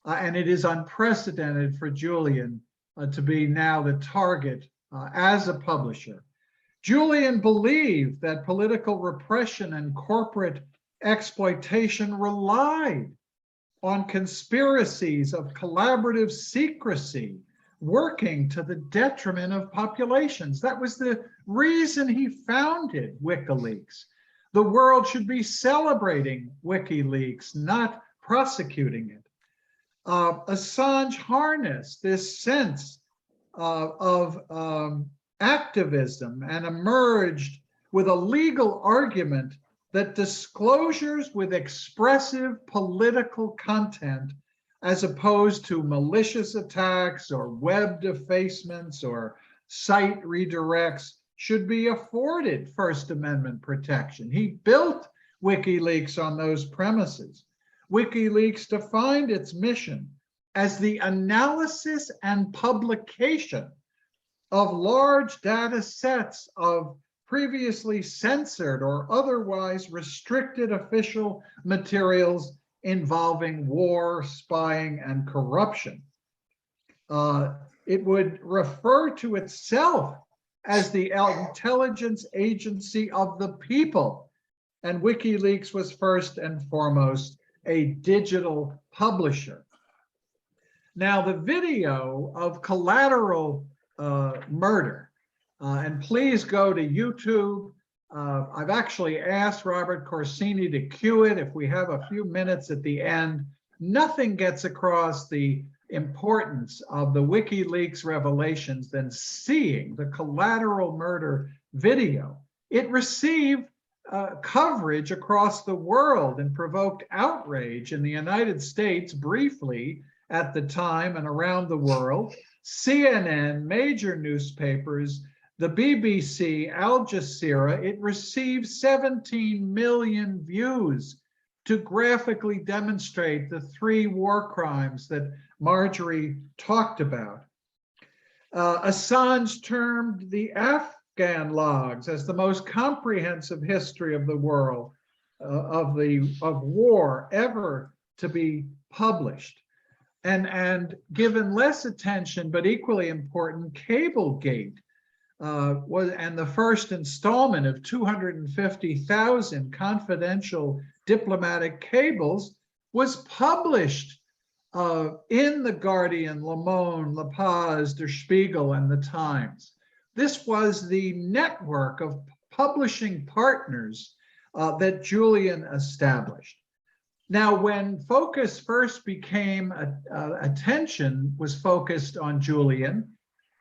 And it is unprecedented for Julian to be now the target as a publisher. Julian believed that political repression and corporate exploitation relied on conspiracies of collaborative secrecy working to the detriment of populations. That was the reason he founded WikiLeaks. The world should be celebrating WikiLeaks, not prosecuting it. Assange harnessed this sense of activism and emerged with a legal argument that disclosures with expressive political content, as opposed to malicious attacks or web defacements or site redirects, should be afforded First Amendment protection. He built WikiLeaks on those premises. WikiLeaks defined its mission as the analysis and publication of large data sets of previously censored or otherwise restricted official materials involving war, spying, and corruption. It would refer to itself as the intelligence agency of the people, and WikiLeaks was first and foremost a digital publisher. Now, the video of collateral murder, and please go to YouTube. I've actually asked Robert Corsini to cue it if we have a few minutes at the end. Nothing gets across the importance of the WikiLeaks revelations than seeing the collateral murder video. It received coverage across the world and provoked outrage in the United States briefly at the time and around the world. CNN, major newspapers, the BBC, Al Jazeera, it received 17 million views to graphically demonstrate the 3 war crimes that Marjorie talked about. Assange termed the Afghan logs as the most comprehensive history of the world, of war ever to be published. And given less attention, but equally important, Cablegate and the first installment of 250,000 confidential diplomatic cables was published in The Guardian, Le Monde, La Paz, Der Spiegel, and The Times. This was the network of publishing partners that Julian established. Now, when focus first became, attention was focused on Julian,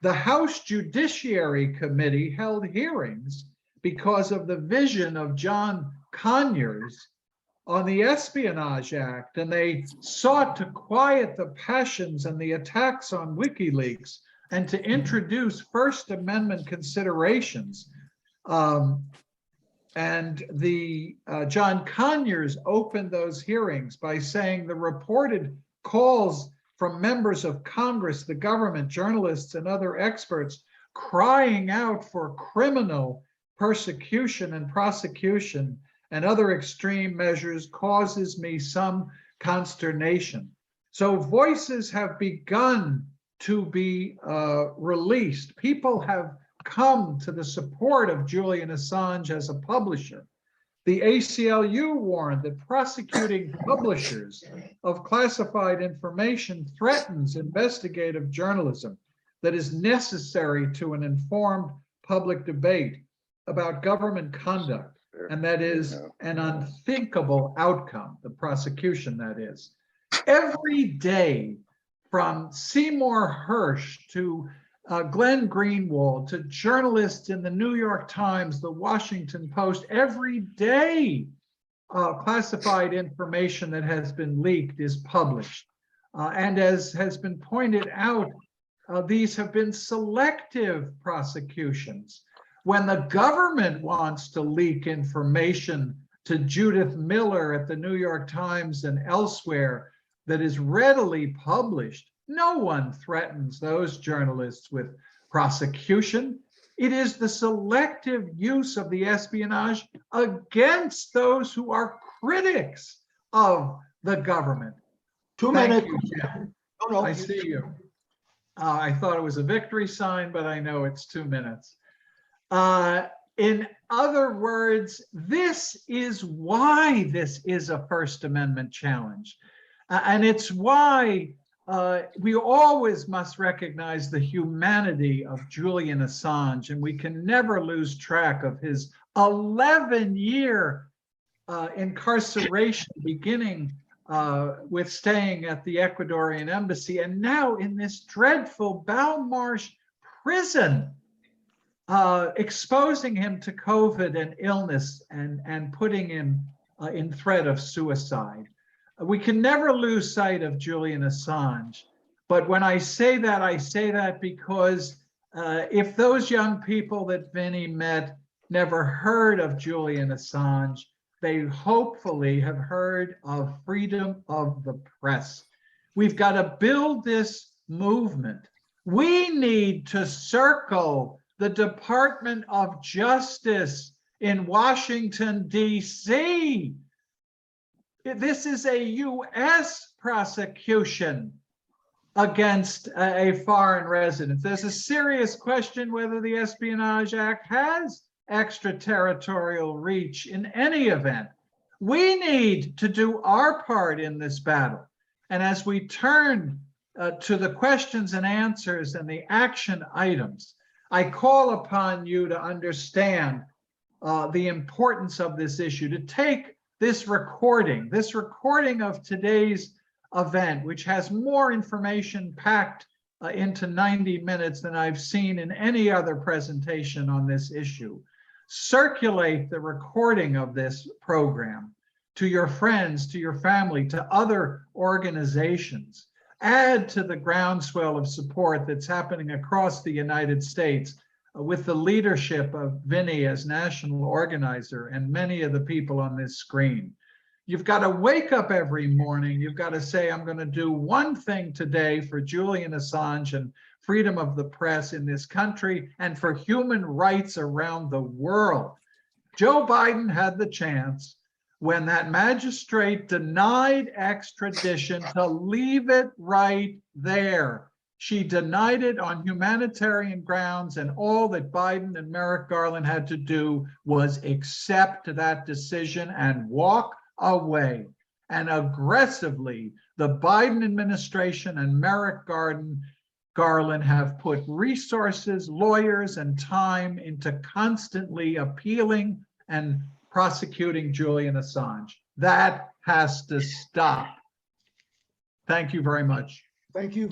the House Judiciary Committee held hearings because of the vision of John Conyers on the Espionage Act, and they sought to quiet the passions and the attacks on WikiLeaks and to introduce First Amendment considerations. And John Conyers opened those hearings by saying the reported calls from members of Congress, the government, journalists, and other experts crying out for criminal persecution and prosecution and other extreme measures causes me some consternation. So voices have begun to be released. People have come to the support of Julian Assange as a publisher. The ACLU warned that prosecuting publishers of classified information threatens investigative journalism that is necessary to an informed public debate about government conduct, and that is an unthinkable outcome, the prosecution, that is. Every day, from Seymour Hersh to Glenn Greenwald, to journalists in the New York Times, the Washington Post, every day classified information that has been leaked is published. And as has been pointed out, these have been selective prosecutions. When the government wants to leak information to Judith Miller at the New York Times and elsewhere that is readily published, no one threatens those journalists with prosecution. It is the selective use of the espionage against those who are critics of the government. 2 Thank minutes. you, Jim. Oh, no, I see you. I thought it was a victory sign, but I know it's 2 minutes. In other words, this is why this is a First Amendment challenge. And it's why we always must recognize the humanity of Julian Assange, and we can never lose track of his 11-year incarceration, beginning with staying at the Ecuadorian embassy, and now in this dreadful Belmarsh prison, exposing him to COVID and illness and putting him in threat of suicide. We can never lose sight of Julian Assange. But when I say that because if those young people that Vinny met never heard of Julian Assange, they hopefully have heard of freedom of the press. We've got to build this movement. We need to circle the Department of Justice in Washington, D.C. This is a U.S. prosecution against a foreign resident. There's a serious question whether the Espionage Act has extraterritorial reach in any event. We need to do our part in this battle. And as we turn to the questions and answers and the action items, I call upon you to understand the importance of this issue, to take this recording of today's event, which has more information packed into 90 minutes than I've seen in any other presentation on this issue. Circulate the recording of this program to your friends, to your family, to other organizations. Add to the groundswell of support that's happening across the United States with the leadership of Vinny as national organizer and many of the people on this screen. You've got to wake up every morning. You've got to say, I'm going to do one thing today for Julian Assange and freedom of the press in this country and for human rights around the world. Joe Biden had the chance when that magistrate denied extradition to leave it right there. She denied it on humanitarian grounds, and all that Biden and Merrick Garland had to do was accept that decision and walk away. And aggressively, the Biden administration and Merrick Garland have put resources, lawyers, and time into constantly appealing and prosecuting Julian Assange. That has to stop. Thank you very much. Thank you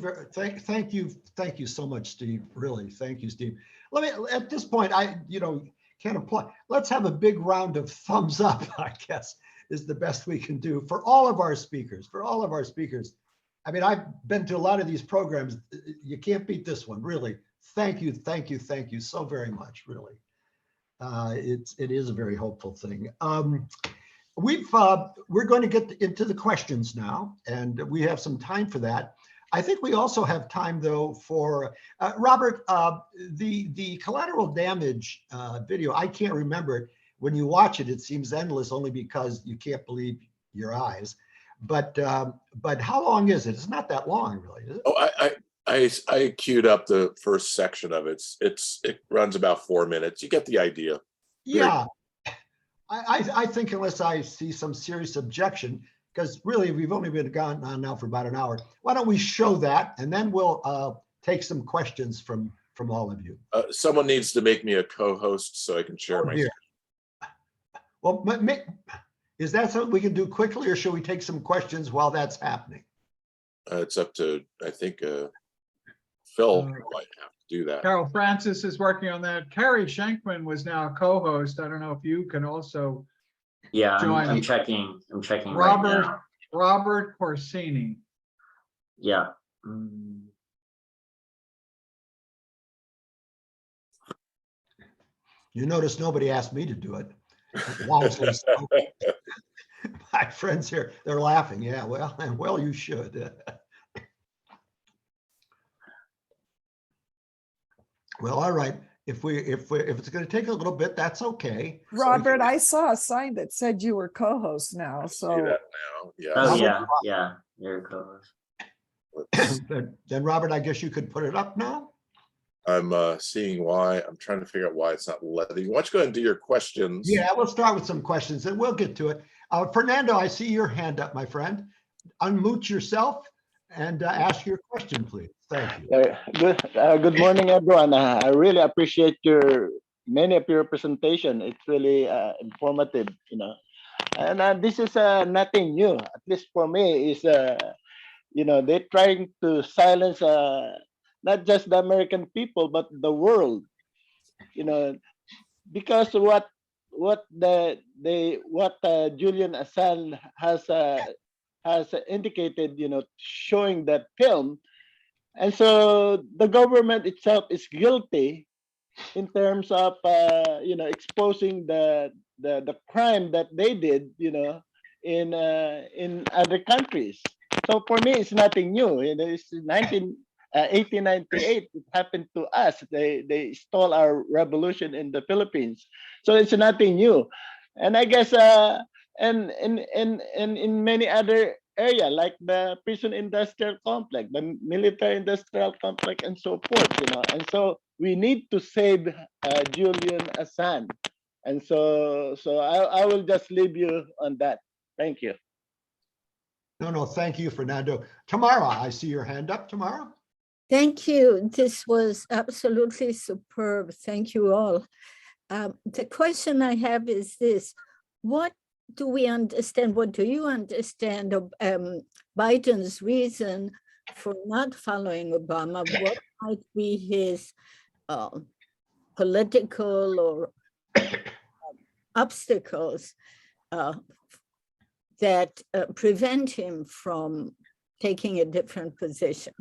so much, Steve. Really, thank you, Steve. Let me, at this point, can't apply. Let's have a big round of thumbs up, I guess, is the best we can do for all of our speakers, I mean, I've been to a lot of these programs. You can't beat this one, really. Thank you so very much, really. It is a very hopeful thing. We're going to get into the questions now, and we have some time for that. I think we also have time, though, for Robert, the collateral damage video. I can't remember it. When you watch it, it seems endless only because you can't believe your eyes. But how long is it? It's not that long, really, is it? Oh, I queued up the first section of it. It runs about 4 minutes. You get the idea. Yeah, I think unless I see some serious objection, because really we've only been gone on now for about an hour. Why don't we show that, and then we'll take some questions from all of you. Someone needs to make me a co-host so I can share my. Well, is that something we can do quickly, or should we take some questions while that's happening? It's up to, I think, Phil might have to do that. Carol Francis is working on that. Carey Shenkman was now a co-host. I don't know if you can also Yeah, join. I'm checking right now. Robert Corsini. Yeah. You notice nobody asked me to do it. Wisely so. My friends here, they're laughing. Yeah, well, you should. Well, all right. If it's going to take a little bit, that's okay. Robert, I saw a sign that said you were co-host now, See so that now, yeah. Oh yeah, you're a co-host. Then Robert, I guess you could put it up now. I'm seeing why. I'm trying to figure out why it's not letting. Why don't you go ahead and do your questions? Yeah, we'll start with some questions and we'll get to it. Fernando, I see your hand up, my friend. Unmute yourself and ask your question, please. Thank you. Good morning, everyone. I really appreciate many of your presentation. It's really informative, you know. And this is nothing new. At least for me, is you know, they're trying to silence not just the American people but the world. You know, because what Julian Assange has indicated, you know, showing that film. And so the government itself is guilty in terms of you know, exposing the crime that they did, you know, in other countries. So for me, it's nothing new. You know, it's 1898. It happened to us. They stole our revolution in the Philippines. So it's nothing new. And I guess and in many other area like the prison industrial complex, the military industrial complex, and so forth, you know. And so we need to save Julian Assange. And so I will just leave you on that. Thank you. No, thank you, Fernando. Tamara, I see your hand up, Tamara. Thank you. This was absolutely superb. Thank you all. The question I have is this: what do we understand? What do you understand of Biden's reason for not following Obama? What might be his political or obstacles that prevent him from taking a different position?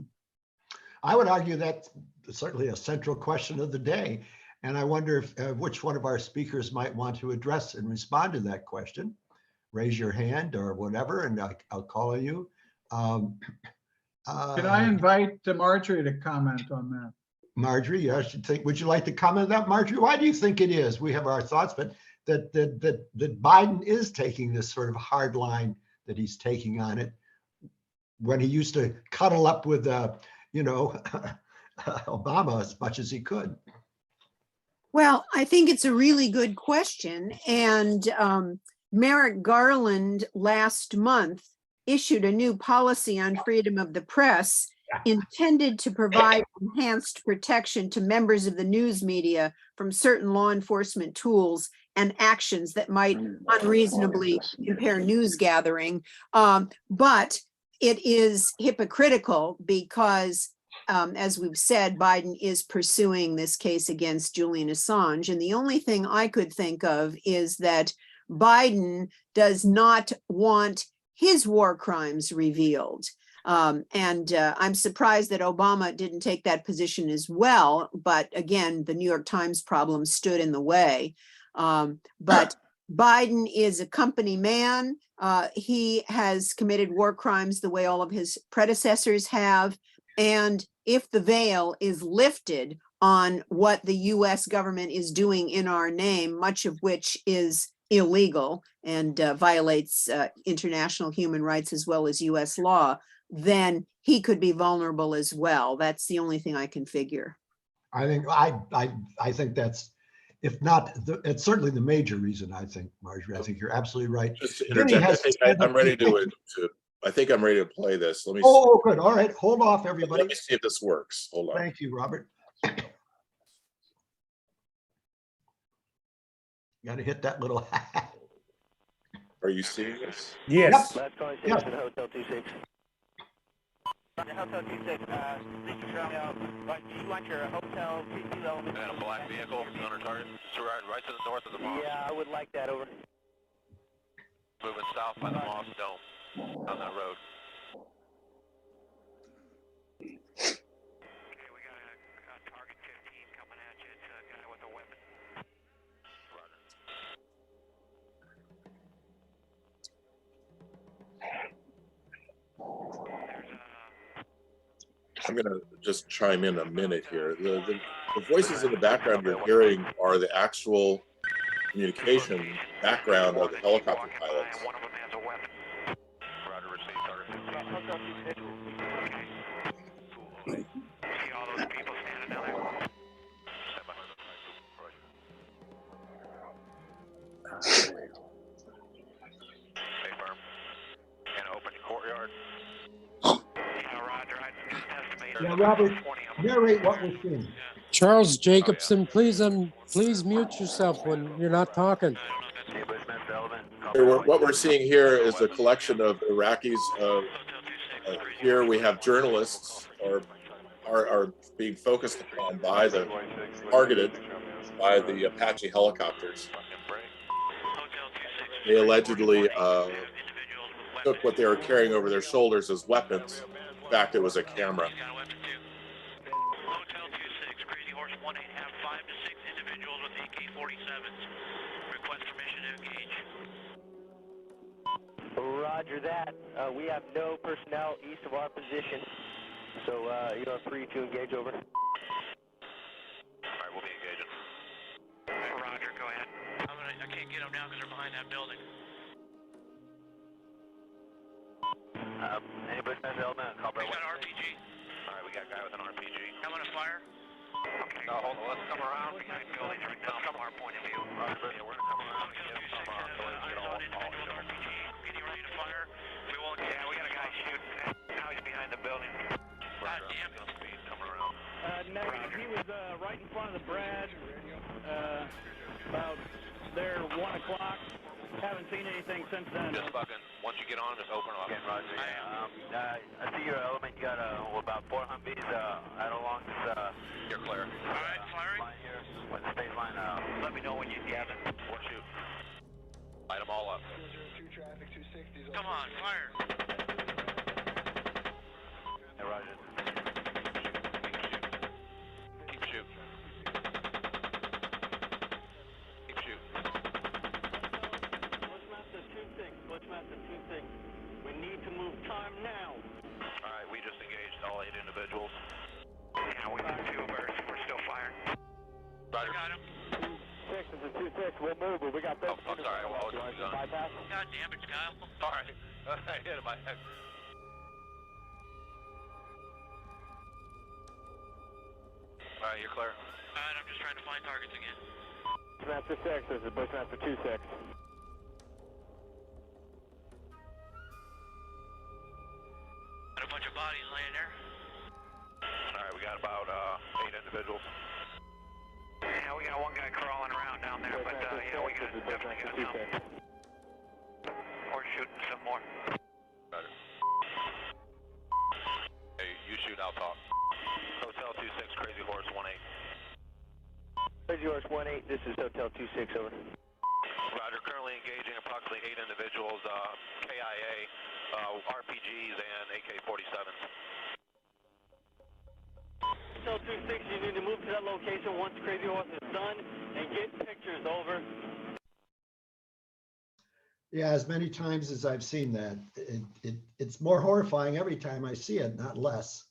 I would argue that's certainly a central question of the day. And I wonder if, which one of our speakers might want to address and respond to that question. Raise your hand or whatever, and I'll call on you. Can I invite Marjorie to comment on that? Marjorie, I should think, would you like to comment on that, Marjorie? Why do you think it is? We have our thoughts, but that Biden is taking this sort of hard line that he's taking on it, when he used to cuddle up with, you know, Obama as much as he could. Well, I think it's a really good question. And Merrick Garland last month issued a new policy on freedom of the press intended to provide enhanced protection to members of the news media from certain law enforcement tools and actions that might unreasonably impair news gathering. But it is hypocritical because, as we've said, Biden is pursuing this case against Julian Assange. And the only thing I could think of is that Biden does not want his war crimes revealed. I'm surprised that Obama didn't take that position as well. But again, the New York Times problem stood in the way. But Biden is a company man. He has committed war crimes the way all of his predecessors have. And if the veil is lifted on what the US government is doing in our name, much of which is illegal and violates international human rights as well as US law, then he could be vulnerable as well. That's the only thing I can figure. I think that's, if not, it's certainly the major reason, I think, Marjorie. I think you're absolutely right. Just to interject, I'm ready to I think I'm ready to play this. Let me. Oh, good. All right. Hold off, everybody. Let me see if this works. Hold on. Thank you, Robert. Got to hit that little. Are you seeing this? Yes. Yep. Hotel 26, please surround me out. Right, you want your hotel 2 level. And a black vehicle on our target, right to the north of the mosque. Yeah, I would like that, over. Moving south by the mosque dome on that road. Okay, we got a target 15 coming at you. It's a guy with a weapon. I'm going to just chime in a minute here. The voices in the background you're hearing are the actual communication background of the helicopter pilots. One of them has a weapon. Roger, receive target. See all those people standing down there? Stay firm. And open the courtyard. Yeah, Robert, narrate what we're seeing. Charles Jacobson, please mute yourself when you're not talking. What we're seeing here is a collection of Iraqis. Here we have journalists are being focused upon by targeted by the Apache helicopters. They allegedly took what they were carrying over their shoulders as weapons. In fact, it was a camera. Hotel 26, Crazy Horse 18, have 5 to 6 individuals with AK-47s. Request permission to engage. Roger that. We have no personnel east of our position, so you are free to engage, over. All right, we'll be engaging. Roger, go ahead. I can't get them now because they're behind that building. Anybody has an element? We got an RPG. All right, we got a guy with an RPG. I'm gonna fire. Okay. No, hold on. Let's come around behind buildings right now from our point of view. Yeah, we're gonna come around and get on individual with RPG. Getting ready to fire. We won't. Yeah, we got a guy shooting. Now he's behind the building. God damn it. Speed coming around. Negative. He was right in front of the Brad. About there 1 o'clock. Haven't seen anything since then. Just fucking, once you get on, just open up. Okay, Roger. I see your element. You got about 4 Humvees out along this. You're clear. All right, firing. Line here. With the state line. Let me know when you have it. We'll shoot. Light them all up. 002 traffic, 260. Come on, fire. Hey, Roger. Keep shooting. Keep shooting. Bushmaster 2-6, we need to move time now. All right, we just engaged all 8 individuals. Yeah, we got 2, we're still firing. Roger. Got him. 6 is a 2-6, we'll move, but we got 13. Oh, I'm sorry, well, bypass. God damn it, Kyle. All right, I hit him, All right, you're clear. All right, I'm just trying to find targets again. Bushmaster 6, this is Bushmaster 2-6. A bunch of bodies laying there. All right, we got about 8 individuals. Yeah, we got one guy crawling around down there, but yeah, we definitely got some. We're shooting some more. Better. Hey, you shoot, I'll talk. Hotel 26, Crazy Horse 18. Crazy Horse 18, this is Hotel 26, over. Roger, currently engaging approximately 8 individuals, KIA, RPGs, and AK-47s. Hotel 26, you need to move to that location once Crazy Horse is done and get pictures, over. Yeah, as many times as I've seen that, it's more horrifying every time I see it, not less.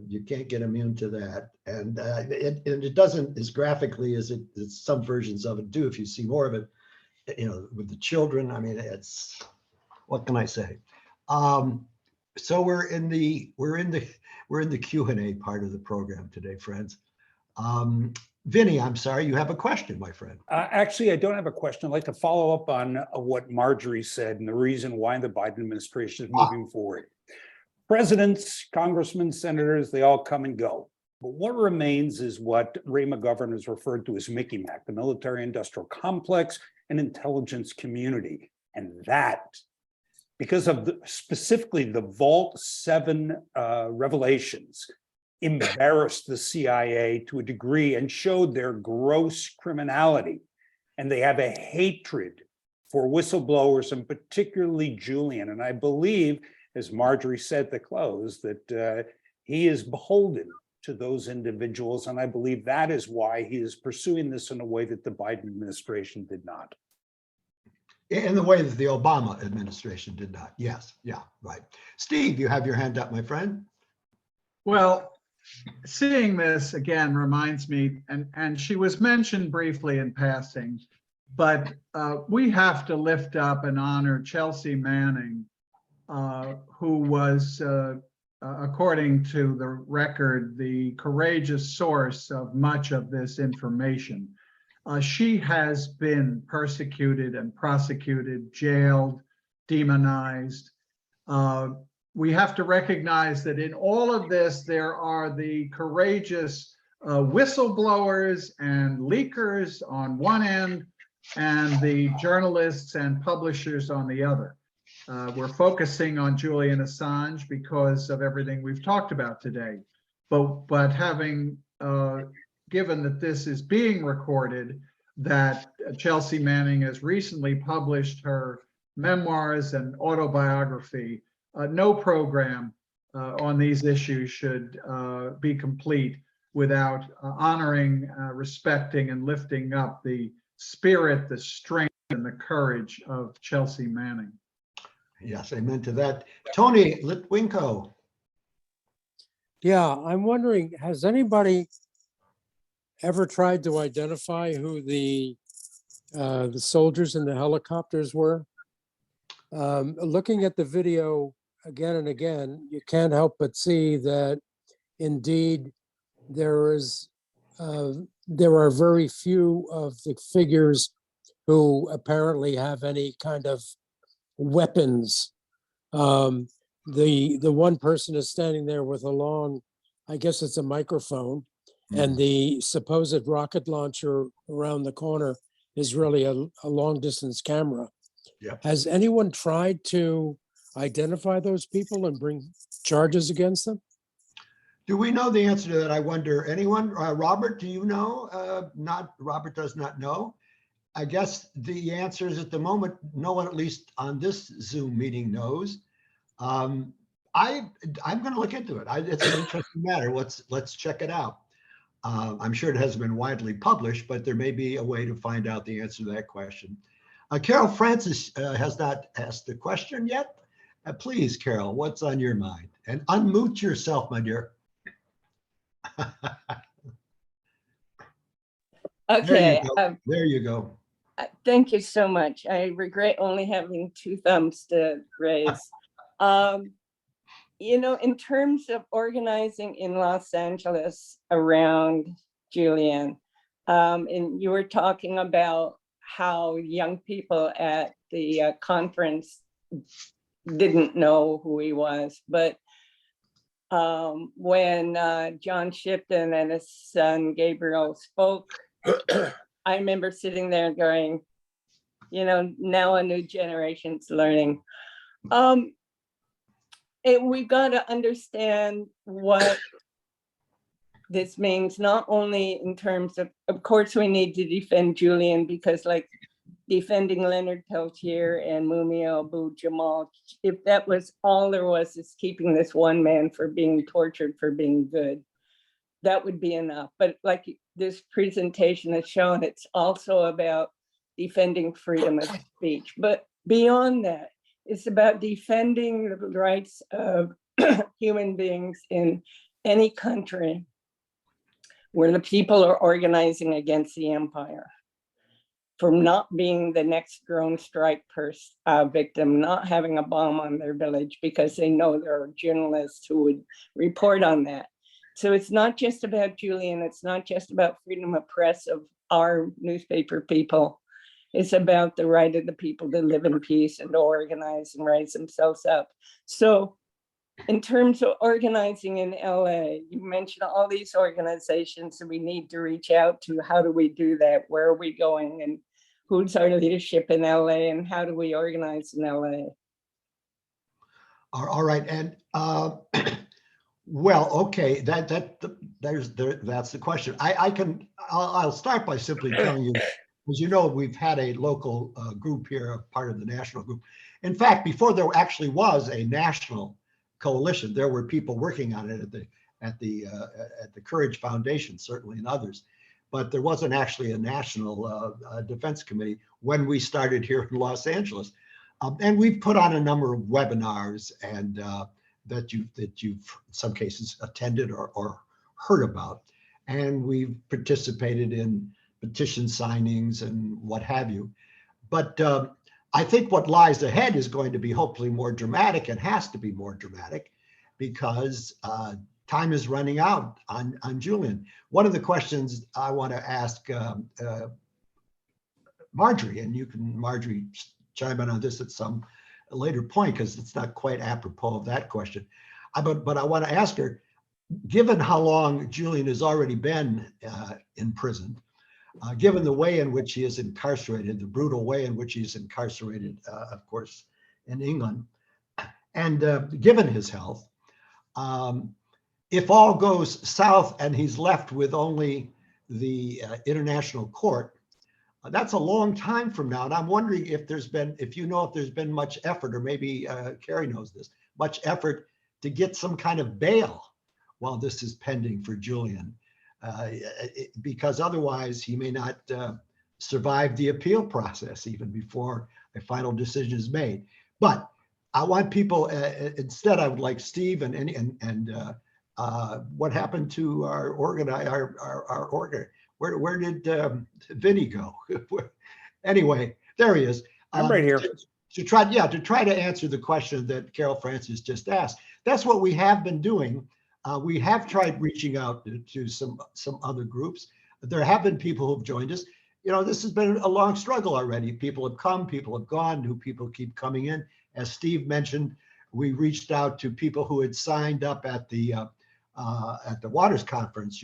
You can't get immune to that, and it doesn't as graphically as some versions of it do. If you see more of it, with the children, I mean, it's, what can I say? So we're in the Q&A part of the program today, friends. Vinny, I'm sorry, you have a question, my friend. Actually, I don't have a question. I'd like to follow up on what Marjorie said and the reason why the Biden administration is moving forward. Presidents, congressmen, senators, they all come and go. But what remains is what Ray McGovern has referred to as Mickey Mac, the military industrial complex and intelligence community. And that because of specifically the Vault 7 revelations embarrassed the CIA to a degree and showed their gross criminality. And they have a hatred for whistleblowers, and particularly Julian. And I believe, as Marjorie said at the close, that he is beholden to those individuals. And I believe that is why he is pursuing this in a way that the Biden administration did not. In the way that the Obama administration did not. Yes, yeah, right. Steve, you have your hand up, my friend. Well, seeing this again reminds me, and she was mentioned briefly in passing, but we have to lift up and honor Chelsea Manning, who was, according to the record, the courageous source of much of this information. She has been persecuted and prosecuted, jailed, demonized. We have to recognize that in all of this, there are the courageous whistleblowers and leakers on one end, and the journalists and publishers on the other. We're focusing on Julian Assange because of everything we've talked about today. But having given that this is being recorded, that Chelsea Manning has recently published her memoirs and autobiography, no program on these issues should be complete without honoring, respecting, and lifting up the spirit, the strength, and the courage of Chelsea Manning. Yes, amen to that. Tony Litwinko. Yeah, I'm wondering, has anybody ever tried to identify who the soldiers in the helicopters were? Looking at the video again and again, you can't help but see that indeed there are very few of the figures who apparently have any kind of weapons. The one person is standing there with a long, I guess it's a microphone, and the supposed rocket launcher around the corner is really a long distance camera. Yeah. Has anyone tried to identify those people and bring charges against them? Do we know the answer to that? I wonder. Anyone? Robert, do you know? Robert does not know. I guess the answer is at the moment, no one, at least on this Zoom meeting, knows. I'm going to look into it. It's an interesting matter. Let's check it out. I'm sure it hasn't been widely published, but there may be a way to find out the answer to that question. Carol Francis has not asked the question yet. Please, Carol, what's on your mind? And unmute yourself, my dear. Okay. There you go. Thank you so much. I regret only having 2 thumbs to raise. You know, in terms of organizing in Los Angeles around Julian, and you were talking about how young people at the conference didn't know who he was, but when John Shipton and his son Gabriel spoke, I remember sitting there going, you know, now a new generation's learning. We've got to understand what this means, not only in terms of course, we need to defend Julian, because like defending Leonard Peltier and Mumia Abu Jamal, if that was all there was, is keeping this one man for being tortured for being good, that would be enough. But like this presentation has shown, it's also about defending freedom of speech. But beyond that, it's about defending the rights of human beings in any country where the people are organizing against the empire, from not being the next drone strike victim, not having a bomb on their village because they know there are journalists who would report on that. So it's not just about Julian, it's not just about freedom of press of our newspaper people. It's about the right of the people to live in peace and to organize and raise themselves up. So in terms of organizing in LA, you mentioned all these organizations that we need to reach out to. How do we do that? Where are we going? And who's our leadership in LA? And how do we organize in LA? All right, and well, okay, that's the question. I'll start by simply telling you, as you know, we've had a local group here, a part of the national group. In fact, before there actually was a national coalition, there were people working on it at the Courage Foundation, certainly, and others. But there wasn't actually a national defense committee when we started here in Los Angeles. And we've put on a number of webinars and that you've in some cases attended or heard about. And we've participated in petition signings and what have you. But I think what lies ahead is going to be hopefully more dramatic, and has to be more dramatic, because time is running out on Julian. One of the questions I want to ask Marjorie, and you can, Marjorie, chime in on this at some later point, because it's not quite apropos of that question. But I want to ask her, given how long Julian has already been in prison, given the way in which he is incarcerated, the brutal way in which he's incarcerated, of course, in England, and given his health, if all goes south and he's left with only the international court, that's a long time from now. And I'm wondering if there's been, if there's been much effort, or maybe Carey knows this, much effort to get some kind of bail while this is pending for Julian, because otherwise he may not survive the appeal process even before a final decision is made. But I want people, instead, I would like Steve and what happened to our organizer, our organ? Where did Vinny go? Anyway, there he is. I'm right here. To try to answer the question that Carol Francis just asked. That's what we have been doing. We have tried reaching out to some other groups. There have been people who've joined us. This has been a long struggle already. People have come, people have gone, new people keep coming in. As Steve mentioned, we reached out to people who had signed up at the Waters Conference,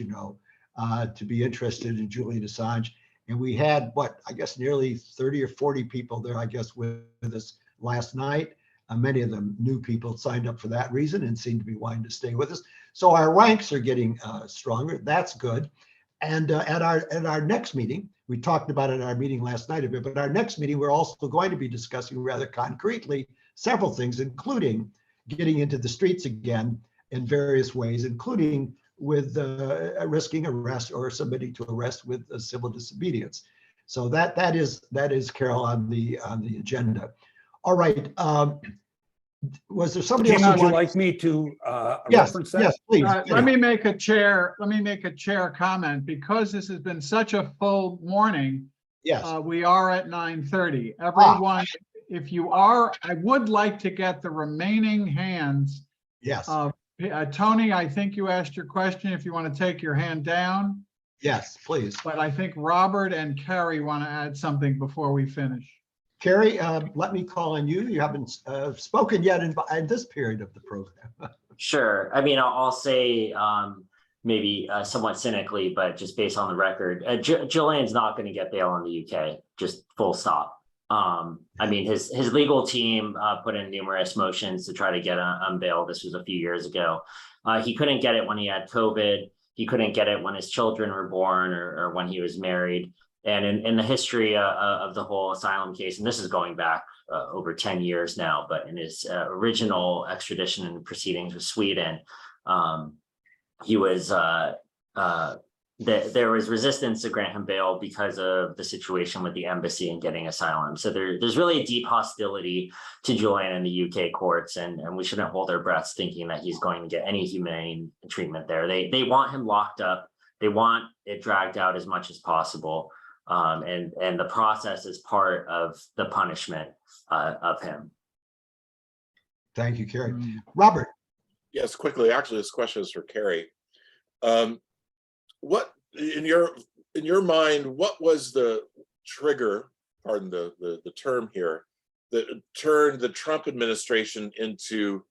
to be interested in Julian Assange. And we had, I guess nearly 30 or 40 people there, I guess, with us last night. Many of them new people signed up for that reason and seem to be wanting to stay with us. So our ranks are getting stronger. That's good. And at our next meeting, we talked about it in our meeting last night a bit, but our next meeting, we're also going to be discussing rather concretely several things, including getting into the streets again in various ways, including with risking arrest or somebody to arrest with a civil disobedience. So that is Carol on the agenda. All right. Was there somebody else? Would you like me to reference that? Yes, please. Let me make a chair comment, because this has been such a full morning. Yes. We are at 9:30. Everyone, if you are, I would like to get the remaining hands. Yes. Tony, I think you asked your question. If you want to take your hand down. Yes, please. But I think Robert and Carey want to add something before we finish. Carey, let me call on you. You haven't spoken yet in this period of the program. Sure. I mean, I'll say maybe somewhat cynically, but just based on the record, Julian's not going to get bail in the UK, just full stop. I mean, his legal team put in numerous motions to try to get on bail. This was a few years ago. He couldn't get it when he had COVID. He couldn't get it when his children were born or when he was married. And in the history of the whole asylum case, and this is going back over 10 years now, but in his original extradition proceedings with Sweden, he was there was resistance to grant him bail because of the situation with the embassy and getting asylum. So there's really a deep hostility to Julian in the UK courts, and we shouldn't hold our breaths thinking that he's going to get any humane treatment there. They want him locked up. They want it dragged out as much as possible. And the process is part of the punishment of him. Thank you, Carey. Robert. Yes, quickly. Actually, this question is for Carey. What in your mind, what was the trigger, pardon the term here, that turned the Trump administration into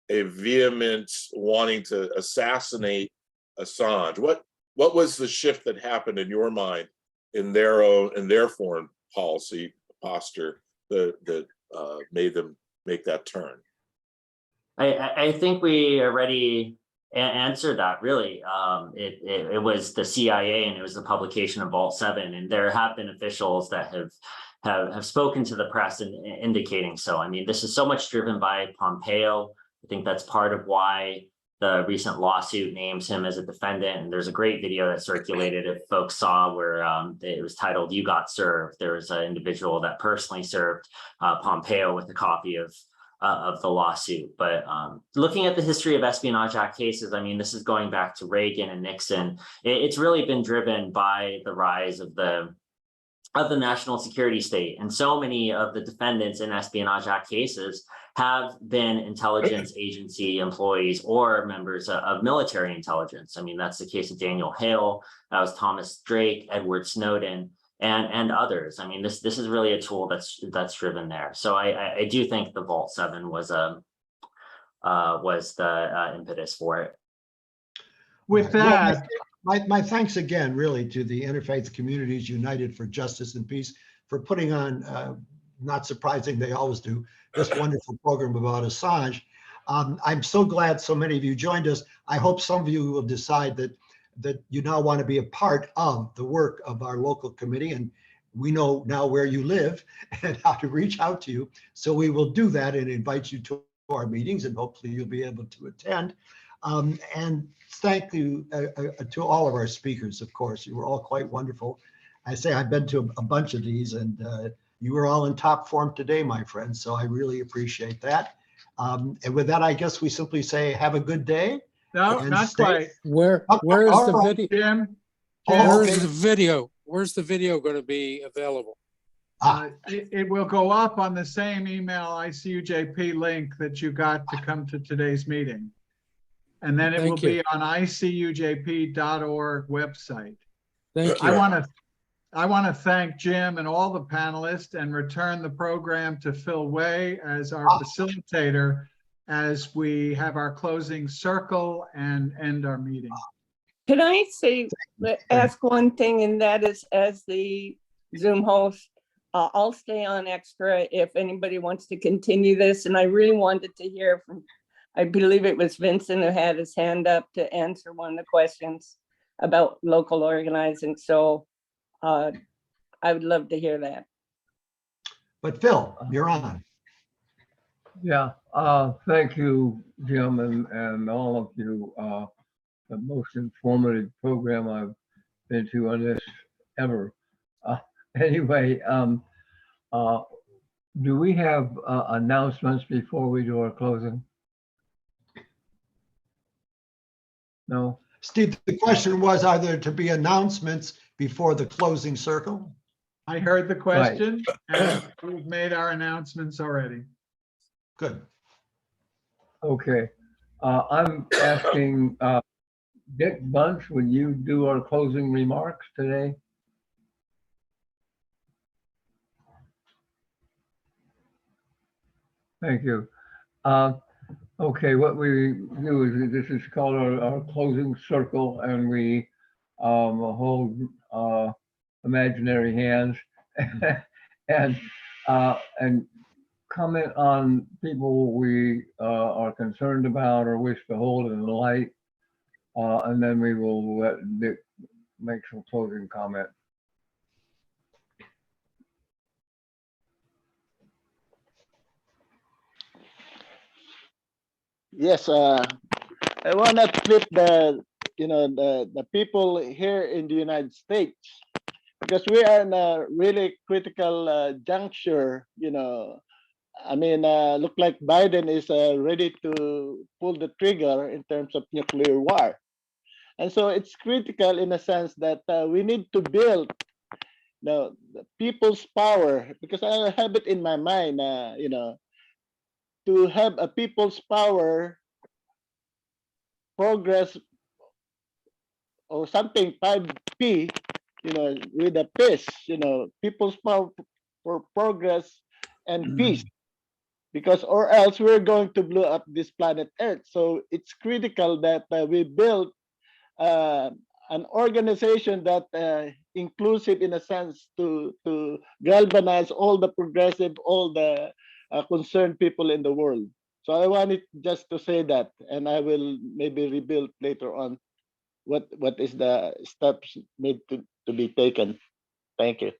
a vehement wanting to assassinate Assange? What was the shift that happened in your mind in their foreign policy posture that made them make that turn? I think we already answered that, really. It was the CIA, and it was the publication of Vault 7, and there have been officials that have spoken to the press and indicating so. I mean, this is so much driven by Pompeo. I think that's part of why the recent lawsuit names him as a defendant. And there's a great video that circulated, if folks saw, where it was titled "You Got Served." There was an individual that personally served Pompeo with a copy of the lawsuit. But looking at the history of Espionage Act cases, I mean, this is going back to Reagan and Nixon. It's really been driven by the rise of the national security state. And so many of the defendants in Espionage Act cases have been intelligence agency employees or members of military intelligence. I mean, that's the case of Daniel Hale, that was Thomas Drake, Edward Snowden, and others. I mean, this is really a tool that's driven there. So I do think the Vault 7 was the impetus for it. With that, my thanks again, really, to the Interfaith Communities United for Justice and Peace for putting on, not surprising, they always do, this wonderful program about Assange. I'm so glad so many of you joined us. I hope some of you will decide that you now want to be a part of the work of our local committee, and we know now where you live and how to reach out to you. So we will do that and invite you to our meetings, and hopefully you'll be able to attend. And thank you to all of our speakers, of course. You were all quite wonderful. I say I've been to a bunch of these, and you were all in top form today, my friends. So I really appreciate that. And with that, I guess we simply say, have a good day. no, not quite. Where's the video? Jim, Where's the video? Where's the video going to be available? it will go up on the same email ICUJP link that you got to come to today's meeting. And then it will be on ICUJP.org website. Thank you. I want to thank Jim and all the panelists and return the program to Phil Way as our facilitator as we have our closing circle and end our meeting. Can I ask one thing, and that is, as the Zoom host, I'll stay on extra if anybody wants to continue this. And I really wanted to hear from, I believe it was Vincent who had his hand up to answer one of the questions about local organizing. So I would love to hear that. But Phil, you're on. Yeah, thank you, Jim, and all of you. The most informative program I've been to on this ever. Anyway, do we have announcements before we do our closing? No? Steve, the question was, are there to be announcements before the closing circle? I heard the question, and we've made our announcements already. Good. Okay. I'm asking Dick Bunch, would you do our closing remarks today? Thank you. Okay, what we do is, this is called our closing circle, and we hold imaginary hands and comment on people we are concerned about or wish to hold in the light, and then we will let Dick make some closing comment. Yes, I want to flip the people here in the United States, because we are in a really critical juncture. I mean, look like Biden is ready to pull the trigger in terms of nuclear war. And so it's critical in a sense that we need to build the people's power, because I have it in my mind, to have a people's power progress or something 5P, with a peace, people's power for progress and peace, because or else we're going to blow up this planet Earth. So it's critical that we build an organization that inclusive in a sense to galvanize all the progressive, all the concerned people in the world. So I wanted just to say that, and I will maybe rebuild later on what is the steps need to be taken. Thank you.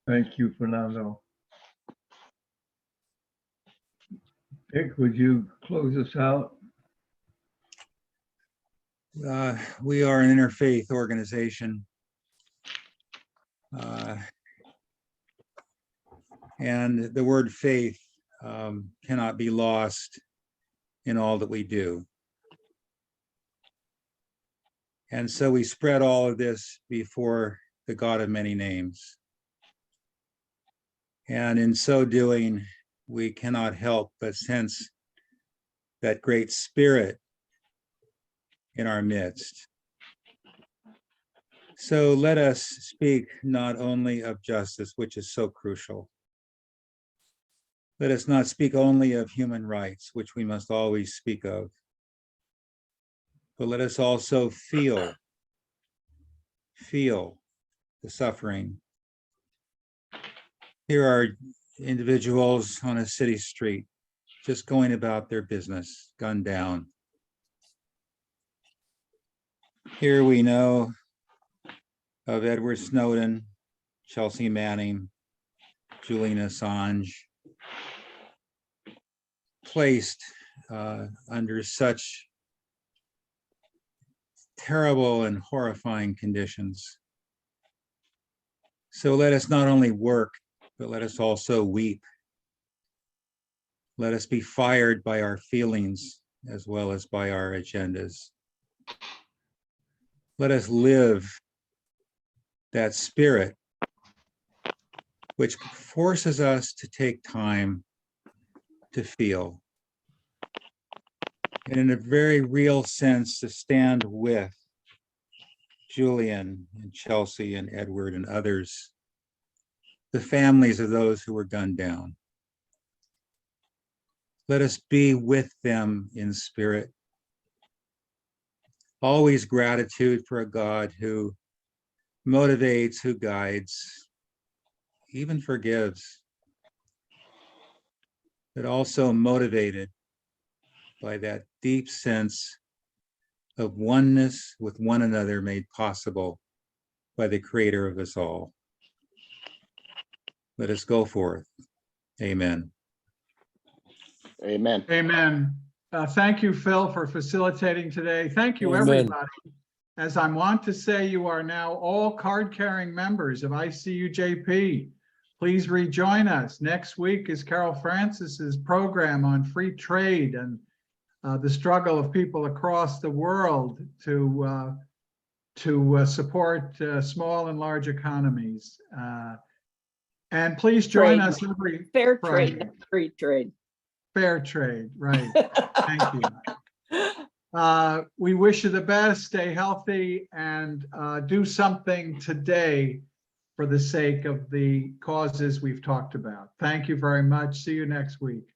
Thank you, Fernando. Dick, would you close us out? We are an interfaith organization. And the word faith cannot be lost in all that we do. And so we spread all of this before the God of many names. And in so doing, we cannot help but sense that great spirit in our midst. So let us speak not only of justice, which is so crucial. Let us not speak only of human rights, which we must always speak of, but let us also feel the suffering. Here are individuals on a city street, just going about their business, gunned down. Here we know of Edward Snowden, Chelsea Manning, Julian Assange, placed under such terrible and horrifying conditions. So let us not only work, but let us also weep. Let us be fired by our feelings as well as by our agendas. Let us live that spirit which forces us to take time to feel, and in a very real sense to stand with Julian and Chelsea and Edward and others, the families of those who were gunned down. Let us be with them in spirit. Always gratitude for a God who motivates, who guides, even forgives, but also motivated by that deep sense of oneness with one another made possible by the Creator of us all. Let us go forth. Amen. Amen. Amen. Thank you, Phil, for facilitating today. Thank you, Amen. everybody. As I want to say, you are now all card-carrying members of ICUJP. Please rejoin us. Next week is Carol Francis's program on free trade and the struggle of people across the world to support small and large economies. And please join us every Fair Friday. trade, not free trade. Fair trade, right. Thank you. We wish you the best, stay healthy, and do something today for the sake of the causes we've talked about. Thank you very much. See you next week.